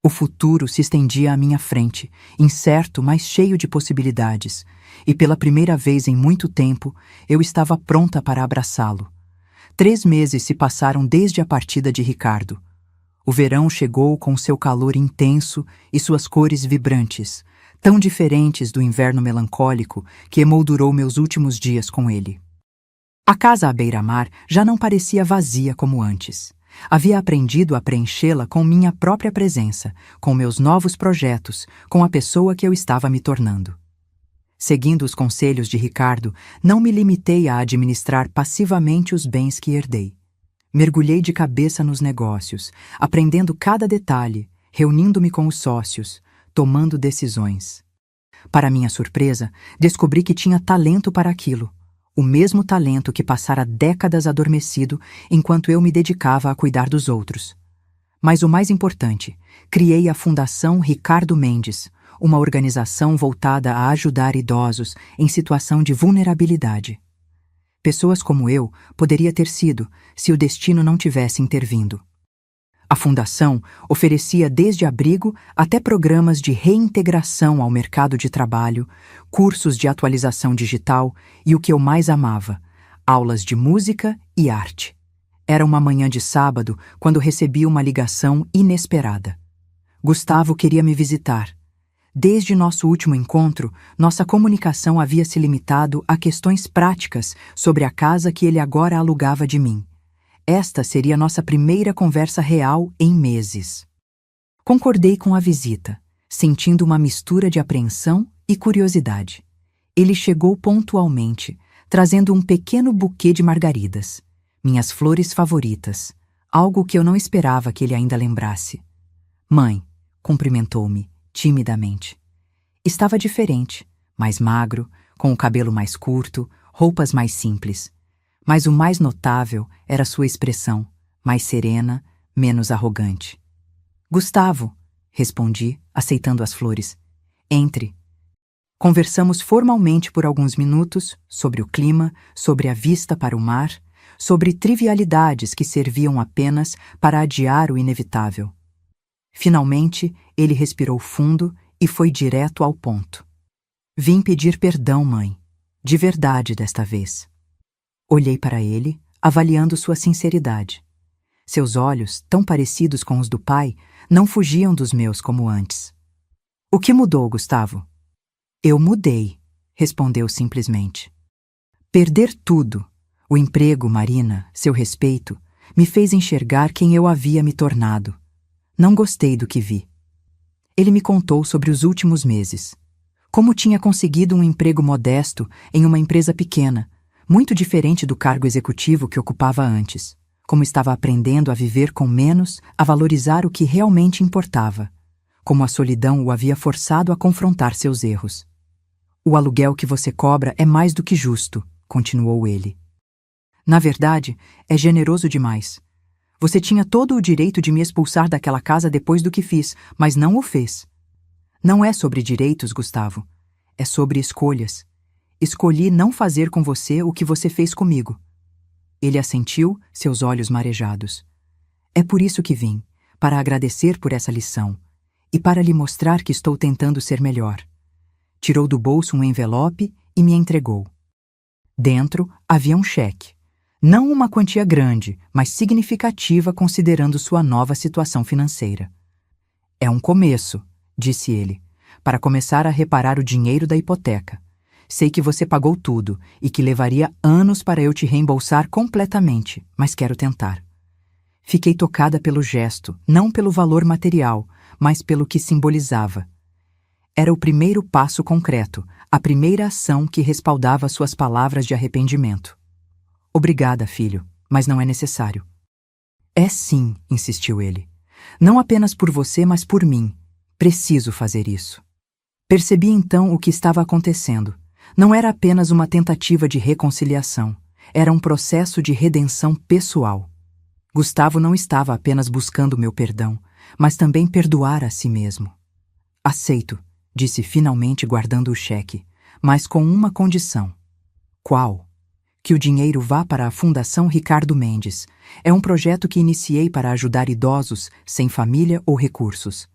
O futuro se estendia à minha frente, incerto, mas cheio de possibilidades, e pela primeira vez em muito tempo, eu estava pronta para abraçá-lo. 3 meses se passaram desde a partida de Ricardo. O verão chegou com seu calor intenso e suas cores vibrantes, tão diferentes do inverno melancólico que emoldurou meus últimos dias com ele. A casa à beira-mar já não parecia vazia como antes. Havia aprendido a preenchê-la com minha própria presença, com meus novos projetos, com a pessoa que eu estava me tornando. Seguindo os conselhos de Ricardo, não me limitei a administrar passivamente os bens que herdei. Mergulhei de cabeça nos negócios, aprendendo cada detalhe, reunindo-me com os sócios, tomando decisões. Para minha surpresa, descobri que tinha talento para aquilo, o mesmo talento que passara décadas adormecido enquanto eu me dedicava a cuidar dos outros. Mas o mais importante, criei a Fundação Ricardo Mendes, uma organização voltada a ajudar idosos em situação de vulnerabilidade. Pessoas como eu poderia ter sido se o destino não tivesse intervindo. A Fundação oferecia desde abrigo até programas de reintegração ao mercado de trabalho, cursos de atualização digital e o que eu mais amava, aulas de música e arte. Era uma manhã de sábado quando recebi uma ligação inesperada. Gustavo queria me visitar. Desde nosso último encontro, nossa comunicação havia se limitado a questões práticas sobre a casa que ele agora alugava de mim. Esta seria nossa primeira conversa real em meses. Concordei com a visita, sentindo uma mistura de apreensão e curiosidade. Ele chegou pontualmente, trazendo um pequeno buquê de margaridas, minhas flores favoritas, algo que eu não esperava que ele ainda lembrasse. Mãe, cumprimentou-me timidamente. Estava diferente, mais magro, com o cabelo mais curto, roupas mais simples. Mas o mais notável era sua expressão, mais serena, menos arrogante. Gustavo, respondi, aceitando as flores. Entre. Conversamos formalmente por alguns minutos sobre o clima, sobre a vista para o mar, sobre trivialidades que serviam apenas para adiar o inevitável. Finalmente, ele respirou fundo e foi direto ao ponto. Vim pedir perdão, mãe. De verdade desta vez. Olhei para ele, avaliando sua sinceridade. Seus olhos, tão parecidos com os do pai, não fugiam dos meus como antes. O que mudou, Gustavo? Eu mudei, respondeu simplesmente. Perder tudo, o emprego, Marina, seu respeito, me fez enxergar quem eu havia me tornado. Não gostei do que vi. Ele me contou sobre os últimos meses. Como tinha conseguido um emprego modesto em uma empresa pequena, muito diferente do cargo executivo que ocupava antes. Como estava aprendendo a viver com menos, a valorizar o que realmente importava. Como a solidão o havia forçado a confrontar seus erros. O aluguel que você cobra é mais do que justo, continuou ele. Na verdade, é generoso demais. Você tinha todo o direito de me expulsar daquela casa depois do que fiz, mas não o fez. Não é sobre direitos, Gustavo. É sobre escolhas. Escolhi não fazer com você o que você fez comigo. Ele assentiu, seus olhos marejados. É por isso que vim, para agradecer por essa lição e para lhe mostrar que estou tentando ser melhor. Tirou do bolso um envelope e me entregou. Dentro havia um cheque. Não uma quantia grande, mas significativa considerando sua nova situação financeira. É um começo, disse ele, para começar a reparar o dinheiro da hipoteca. Sei que você pagou tudo e que levaria anos para eu te reembolsar completamente, mas quero tentar. Fiquei tocada pelo gesto, não pelo valor material, mas pelo que simbolizava. Era o primeiro passo concreto, a primeira ação que respaldava suas palavras de arrependimento. Obrigada, filho, mas não é necessário. É sim, insistiu ele. Não apenas por você, mas por mim. Preciso fazer isso. Percebi então o que estava acontecendo. Não era apenas uma tentativa de reconciliação. Era um processo de redenção pessoal. Gustavo não estava apenas buscando meu perdão, mas também perdoar a si mesmo. Aceito, disse finalmente guardando o cheque, mas com uma condição. Qual? Que o dinheiro vá para a Fundação Ricardo Mendes. É um projeto que iniciei para ajudar idosos sem família ou recursos.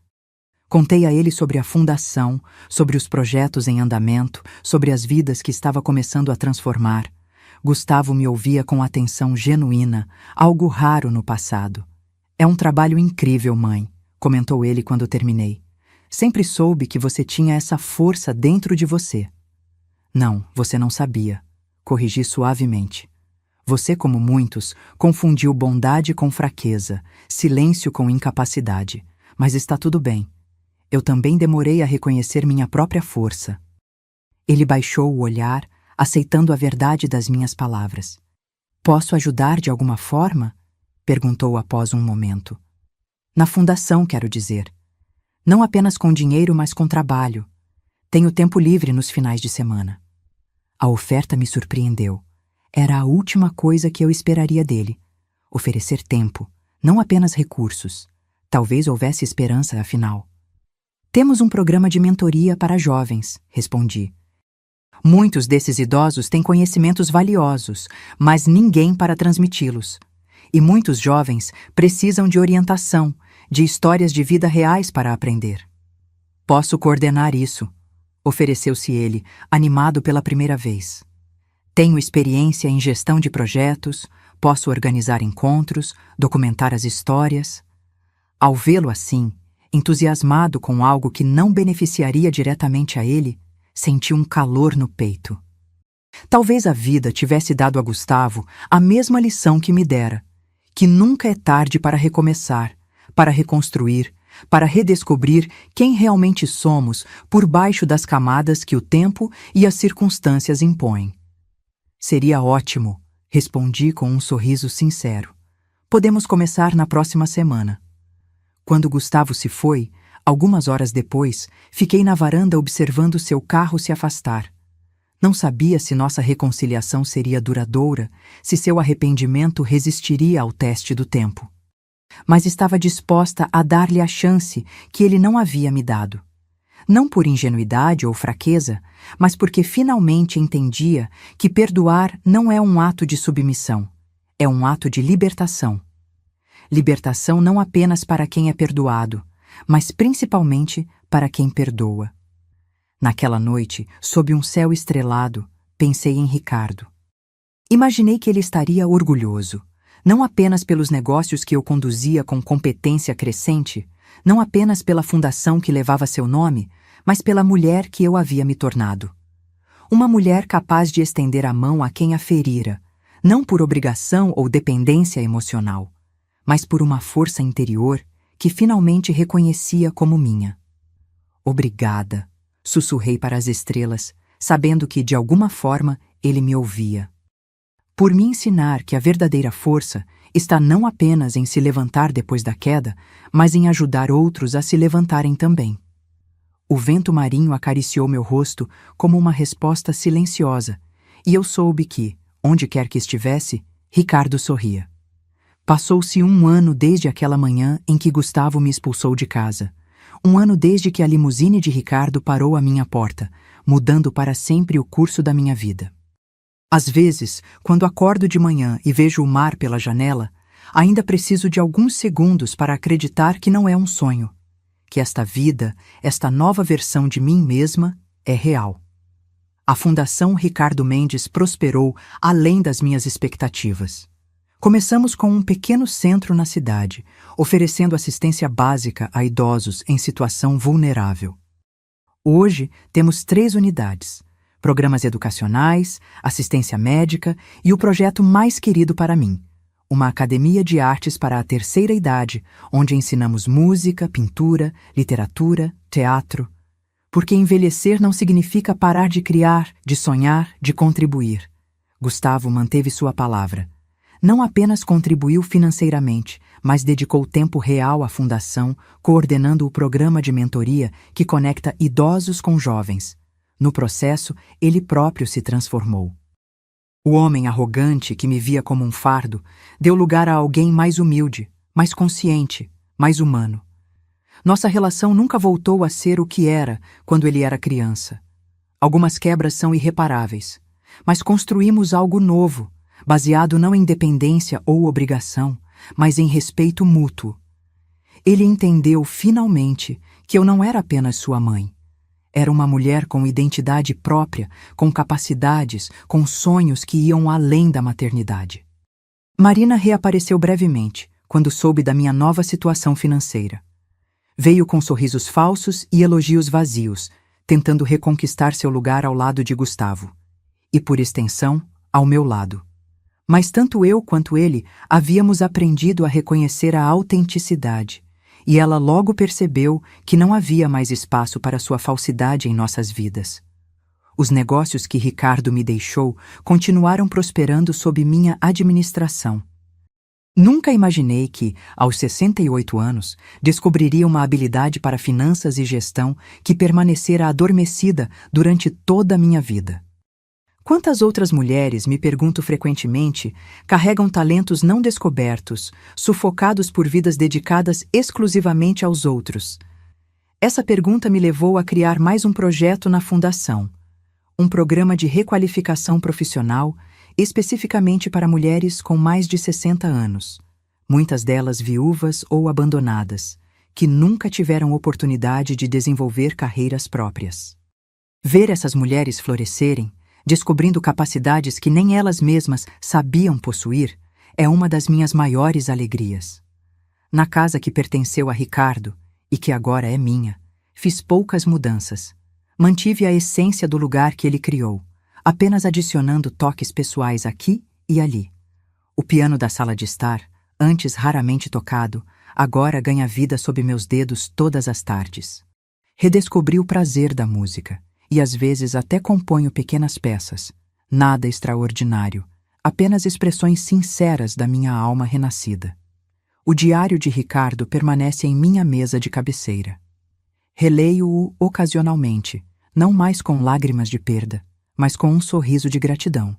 Contei a ele sobre a fundação, sobre os projetos em andamento, sobre as vidas que estava começando a transformar. Gustavo me ouvia com atenção genuína, algo raro no passado. É um trabalho incrível, mãe, comentou ele quando terminei. Sempre soube que você tinha essa força dentro de você. Não, você não sabia. Corrigi suavemente. Você, como muitos, confundiu bondade com fraqueza, silêncio com incapacidade. Mas está tudo bem. Eu também demorei a reconhecer minha própria força. Ele baixou o olhar, aceitando a verdade das minhas palavras. Posso ajudar de alguma forma? Perguntou após um momento. Na fundação, quero dizer. Não apenas com dinheiro, mas com trabalho. Tenho tempo livre nos finais de semana. A oferta me surpreendeu. Era a última coisa que eu esperaria dele. Oferecer tempo, não apenas recursos. Talvez houvesse esperança, afinal. Temos um programa de mentoria para jovens, respondi. Muitos desses idosos têm conhecimentos valiosos, mas ninguém para transmiti-los. E muitos jovens precisam de orientação, de histórias de vida reais para aprender. Posso coordenar isso, ofereceu-se ele, animado pela primeira vez. Tenho experiência em gestão de projetos, posso organizar encontros, documentar as histórias. Ao vê-lo assim, entusiasmado com algo que não beneficiaria diretamente a ele, senti um calor no peito. Talvez a vida tivesse dado a Gustavo a mesma lição que me dera, que nunca é tarde para recomeçar, para reconstruir, para redescobrir quem realmente somos por baixo das camadas que o tempo e as circunstâncias impõem. Seria ótimo, respondi com um sorriso sincero. Podemos começar na próxima semana. Quando Gustavo se foi, algumas horas depois, fiquei na varanda observando seu carro se afastar. Não sabia se nossa reconciliação seria duradoura, se seu arrependimento resistiria ao teste do tempo. Mas estava disposta a dar-lhe a chance que ele não havia me dado. Não por ingenuidade ou fraqueza, mas porque finalmente entendia que perdoar não é um ato de submissão, é um ato de libertação. Libertação não apenas para quem é perdoado, mas principalmente para quem perdoa. Naquela noite, sob um céu estrelado, pensei em Ricardo. Imaginei que ele estaria orgulhoso, não apenas pelos negócios que eu conduzia com competência crescente, não apenas pela fundação que levava seu nome, mas pela mulher que eu havia me tornado. Uma mulher capaz de estender a mão a quem a ferira, não por obrigação ou dependência emocional, mas por uma força interior que finalmente reconhecia como minha. Obrigada, sussurrei para as estrelas, sabendo que, de alguma forma, ele me ouvia. Por me ensinar que a verdadeira força está não apenas em se levantar depois da queda, mas em ajudar outros a se levantarem também. O vento marinho acariciou meu rosto como uma resposta silenciosa, e eu soube que, onde quer que estivesse, Ricardo sorria. Passou-se 1 ano desde aquela manhã em que Gustavo me expulsou de casa. 1 ano desde que a limusine de Ricardo parou à minha porta, mudando para sempre o curso da minha vida. Às vezes, quando acordo de manhã e vejo o mar pela janela, ainda preciso de alguns segundos para acreditar que não é um sonho, que esta vida, esta nova versão de mim mesma, é real. A Fundação Ricardo Mendes prosperou além das minhas expectativas. Começamos com um pequeno centro na cidade, oferecendo assistência básica a idosos em situação vulnerável. Hoje, temos 3 unidades: programas educacionais, assistência médica e o projeto mais querido para mim, uma academia de artes para a terceira idade, onde ensinamos música, pintura, literatura, teatro. Porque envelhecer não significa parar de criar, de sonhar, de contribuir. Gustavo manteve sua palavra. Não apenas contribuiu financeiramente, mas dedicou tempo real à fundação, coordenando o programa de mentoria que conecta idosos com jovens. No processo, ele próprio se transformou. O homem arrogante que me via como um fardo deu lugar a alguém mais humilde, mais consciente, mais humano. Nossa relação nunca voltou a ser o que era quando ele era criança. Algumas quebras são irreparáveis, mas construímos algo novo, baseado não em dependência ou obrigação, mas em respeito mútuo. Ele entendeu finalmente que eu não era apenas sua mãe. Era uma mulher com identidade própria, com capacidades, com sonhos que iam além da maternidade. Marina reapareceu brevemente, quando soube da minha nova situação financeira. Veio com sorrisos falsos e elogios vazios, tentando reconquistar seu lugar ao lado de Gustavo. E, por extensão, ao meu lado. Mas tanto eu quanto ele havíamos aprendido a reconhecer a autenticidade, e ela logo percebeu que não havia mais espaço para sua falsidade em nossas vidas. Os negócios que Ricardo me deixou continuaram prosperando sob minha administração. Nunca imaginei que, aos 68 anos, descobriria uma habilidade para finanças e gestão que permanecera adormecida durante toda a minha vida. Quantas outras mulheres, me pergunto frequentemente, carregam talentos não descobertos, sufocados por vidas dedicadas exclusivamente aos outros? Essa pergunta me levou a criar mais um projeto na Fundação, um programa de requalificação profissional especificamente para mulheres com mais de 60 anos, muitas delas viúvas ou abandonadas, que nunca tiveram oportunidade de desenvolver carreiras próprias. Ver essas mulheres florescerem, descobrindo capacidades que nem elas mesmas sabiam possuir, é uma das minhas maiores alegrias. Na casa que pertenceu a Ricardo, e que agora é minha, fiz poucas mudanças. Mantive a essência do lugar que ele criou, apenas adicionando toques pessoais aqui e ali. O piano da sala de estar, antes raramente tocado, agora ganha vida sob meus dedos todas as tardes. Redescobri o prazer da música, e às vezes até componho pequenas peças, nada extraordinário, apenas expressões sinceras da minha alma renascida. O diário de Ricardo permanece em minha mesa de cabeceira. Releio-o ocasionalmente, não mais com lágrimas de perda, mas com um sorriso de gratidão.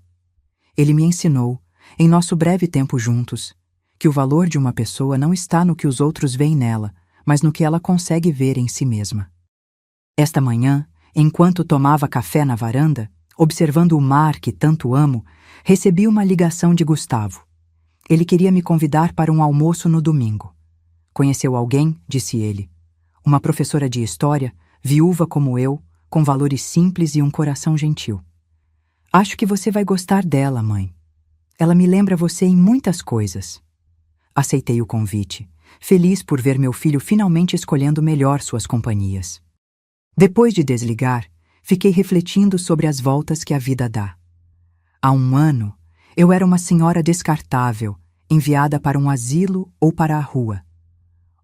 Ele me ensinou, em nosso breve tempo juntos, que o valor de uma pessoa não está no que os outros veem nela, mas no que ela consegue ver em si mesma. Esta manhã, enquanto tomava café na varanda, observando o mar que tanto amo, recebi uma ligação de Gustavo. Ele queria me convidar para um almoço no domingo. Conheceu alguém, disse ele. Uma professora de história, viúva como eu, com valores simples e um coração gentil. Acho que você vai gostar dela, mãe. Ela me lembra você em muitas coisas. Aceitei o convite, feliz por ver meu filho finalmente escolhendo melhor suas companhias. Depois de desligar, fiquei refletindo sobre as voltas que a vida dá. Há um ano, eu era uma senhora descartável, enviada para um asilo ou para a rua.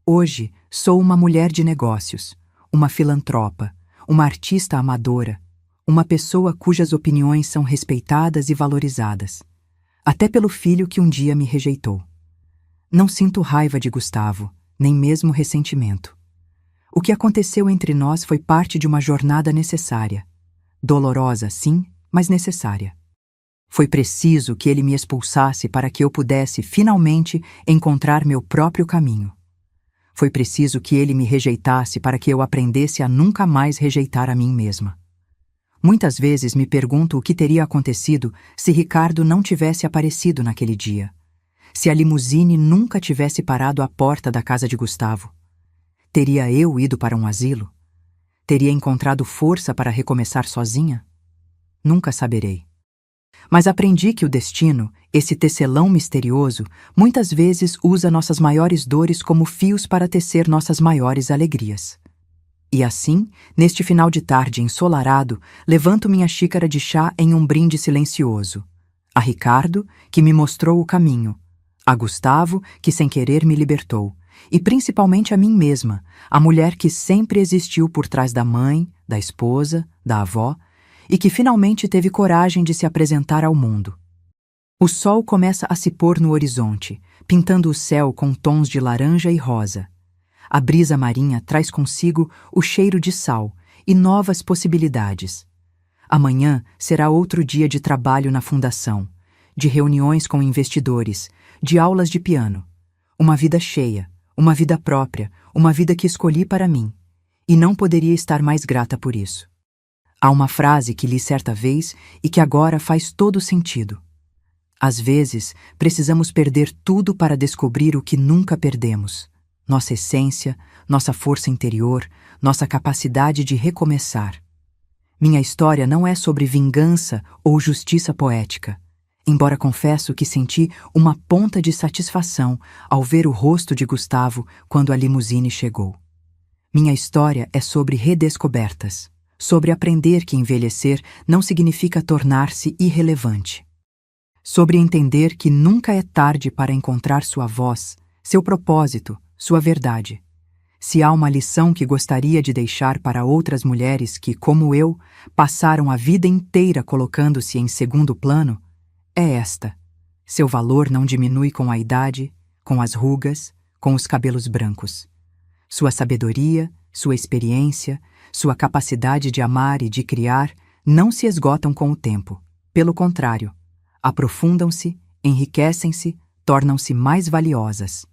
Hoje, sou uma mulher de negócios, uma filantropa, uma artista amadora, uma pessoa cujas opiniões são respeitadas e valorizadas, até pelo filho que um dia me rejeitou. Não sinto raiva de Gustavo, nem mesmo ressentimento. O que aconteceu entre nós foi parte de uma jornada necessária. Dolorosa, sim, mas necessária. Foi preciso que ele me expulsasse para que eu pudesse, finalmente, encontrar meu próprio caminho. Foi preciso que ele me rejeitasse para que eu aprendesse a nunca mais rejeitar a mim mesma. Muitas vezes me pergunto o que teria acontecido se Ricardo não tivesse aparecido naquele dia. Se a limusine nunca tivesse parado à porta da casa de Gustavo. Teria eu ido para um asilo? Teria encontrado força para recomeçar sozinha? Nunca saberei. Mas aprendi que o destino, esse tecelão misterioso, muitas vezes usa nossas maiores dores como fios para tecer nossas maiores alegrias. E assim, neste final de tarde ensolarado, levanto minha xícara de chá em um brinde silencioso. A Ricardo, que me mostrou o caminho. A Gustavo, que sem querer me libertou. E principalmente a mim mesma, a mulher que sempre existiu por trás da mãe, da esposa, da avó, e que finalmente teve coragem de se apresentar ao mundo. O sol começa a se pôr no horizonte, pintando o céu com tons de laranja e rosa. A brisa marinha traz consigo o cheiro de sal e novas possibilidades. Amanhã será outro dia de trabalho na fundação, de reuniões com investidores, de aulas de piano. Uma vida cheia, uma vida própria, uma vida que escolhi para mim. E não poderia estar mais grata por isso. Há uma frase que li certa vez e que agora faz todo sentido. Às vezes, precisamos perder tudo para descobrir o que nunca perdemos. Nossa essência, nossa força interior, nossa capacidade de recomeçar. Minha história não é sobre vingança ou justiça poética, embora confesso que senti uma ponta de satisfação ao ver o rosto de Gustavo quando a limusine chegou. Minha história é sobre redescobertas, sobre aprender que envelhecer não significa tornar-se irrelevante. sobre entender que nunca é tarde para encontrar sua voz, seu propósito, sua verdade. Se há uma lição que gostaria de deixar para outras mulheres que, como eu, passaram a vida inteira colocando-se em segundo plano, é esta: seu valor não diminui com a idade, com as rugas, com os cabelos brancos. Sua sabedoria, sua experiência, sua capacidade de amar e de criar não se esgotam com o tempo. Pelo contrário, aprofundam-se, enriquecem-se, tornam-se mais valiosas.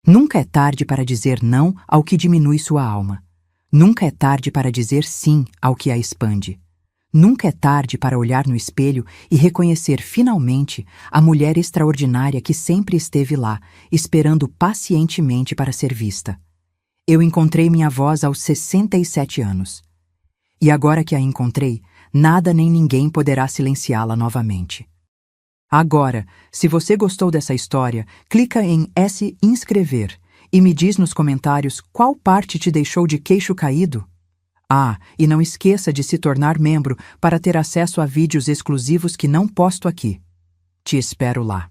Nunca é tarde para dizer não ao que diminui sua alma. Nunca é tarde para dizer sim ao que a expande. Nunca é tarde para olhar no espelho e reconhecer finalmente a mulher extraordinária que sempre esteve lá, esperando pacientemente para ser vista. Eu encontrei minha voz aos 67 anos. E agora que a encontrei, nada nem ninguém poderá silenciá-la novamente. Agora, se você gostou dessa história, clica em S inscrever e me diz nos comentários qual parte te deixou de queixo caído. Ah, e não esqueça de se tornar membro para ter acesso a vídeos exclusivos que não posto aqui. Te espero lá.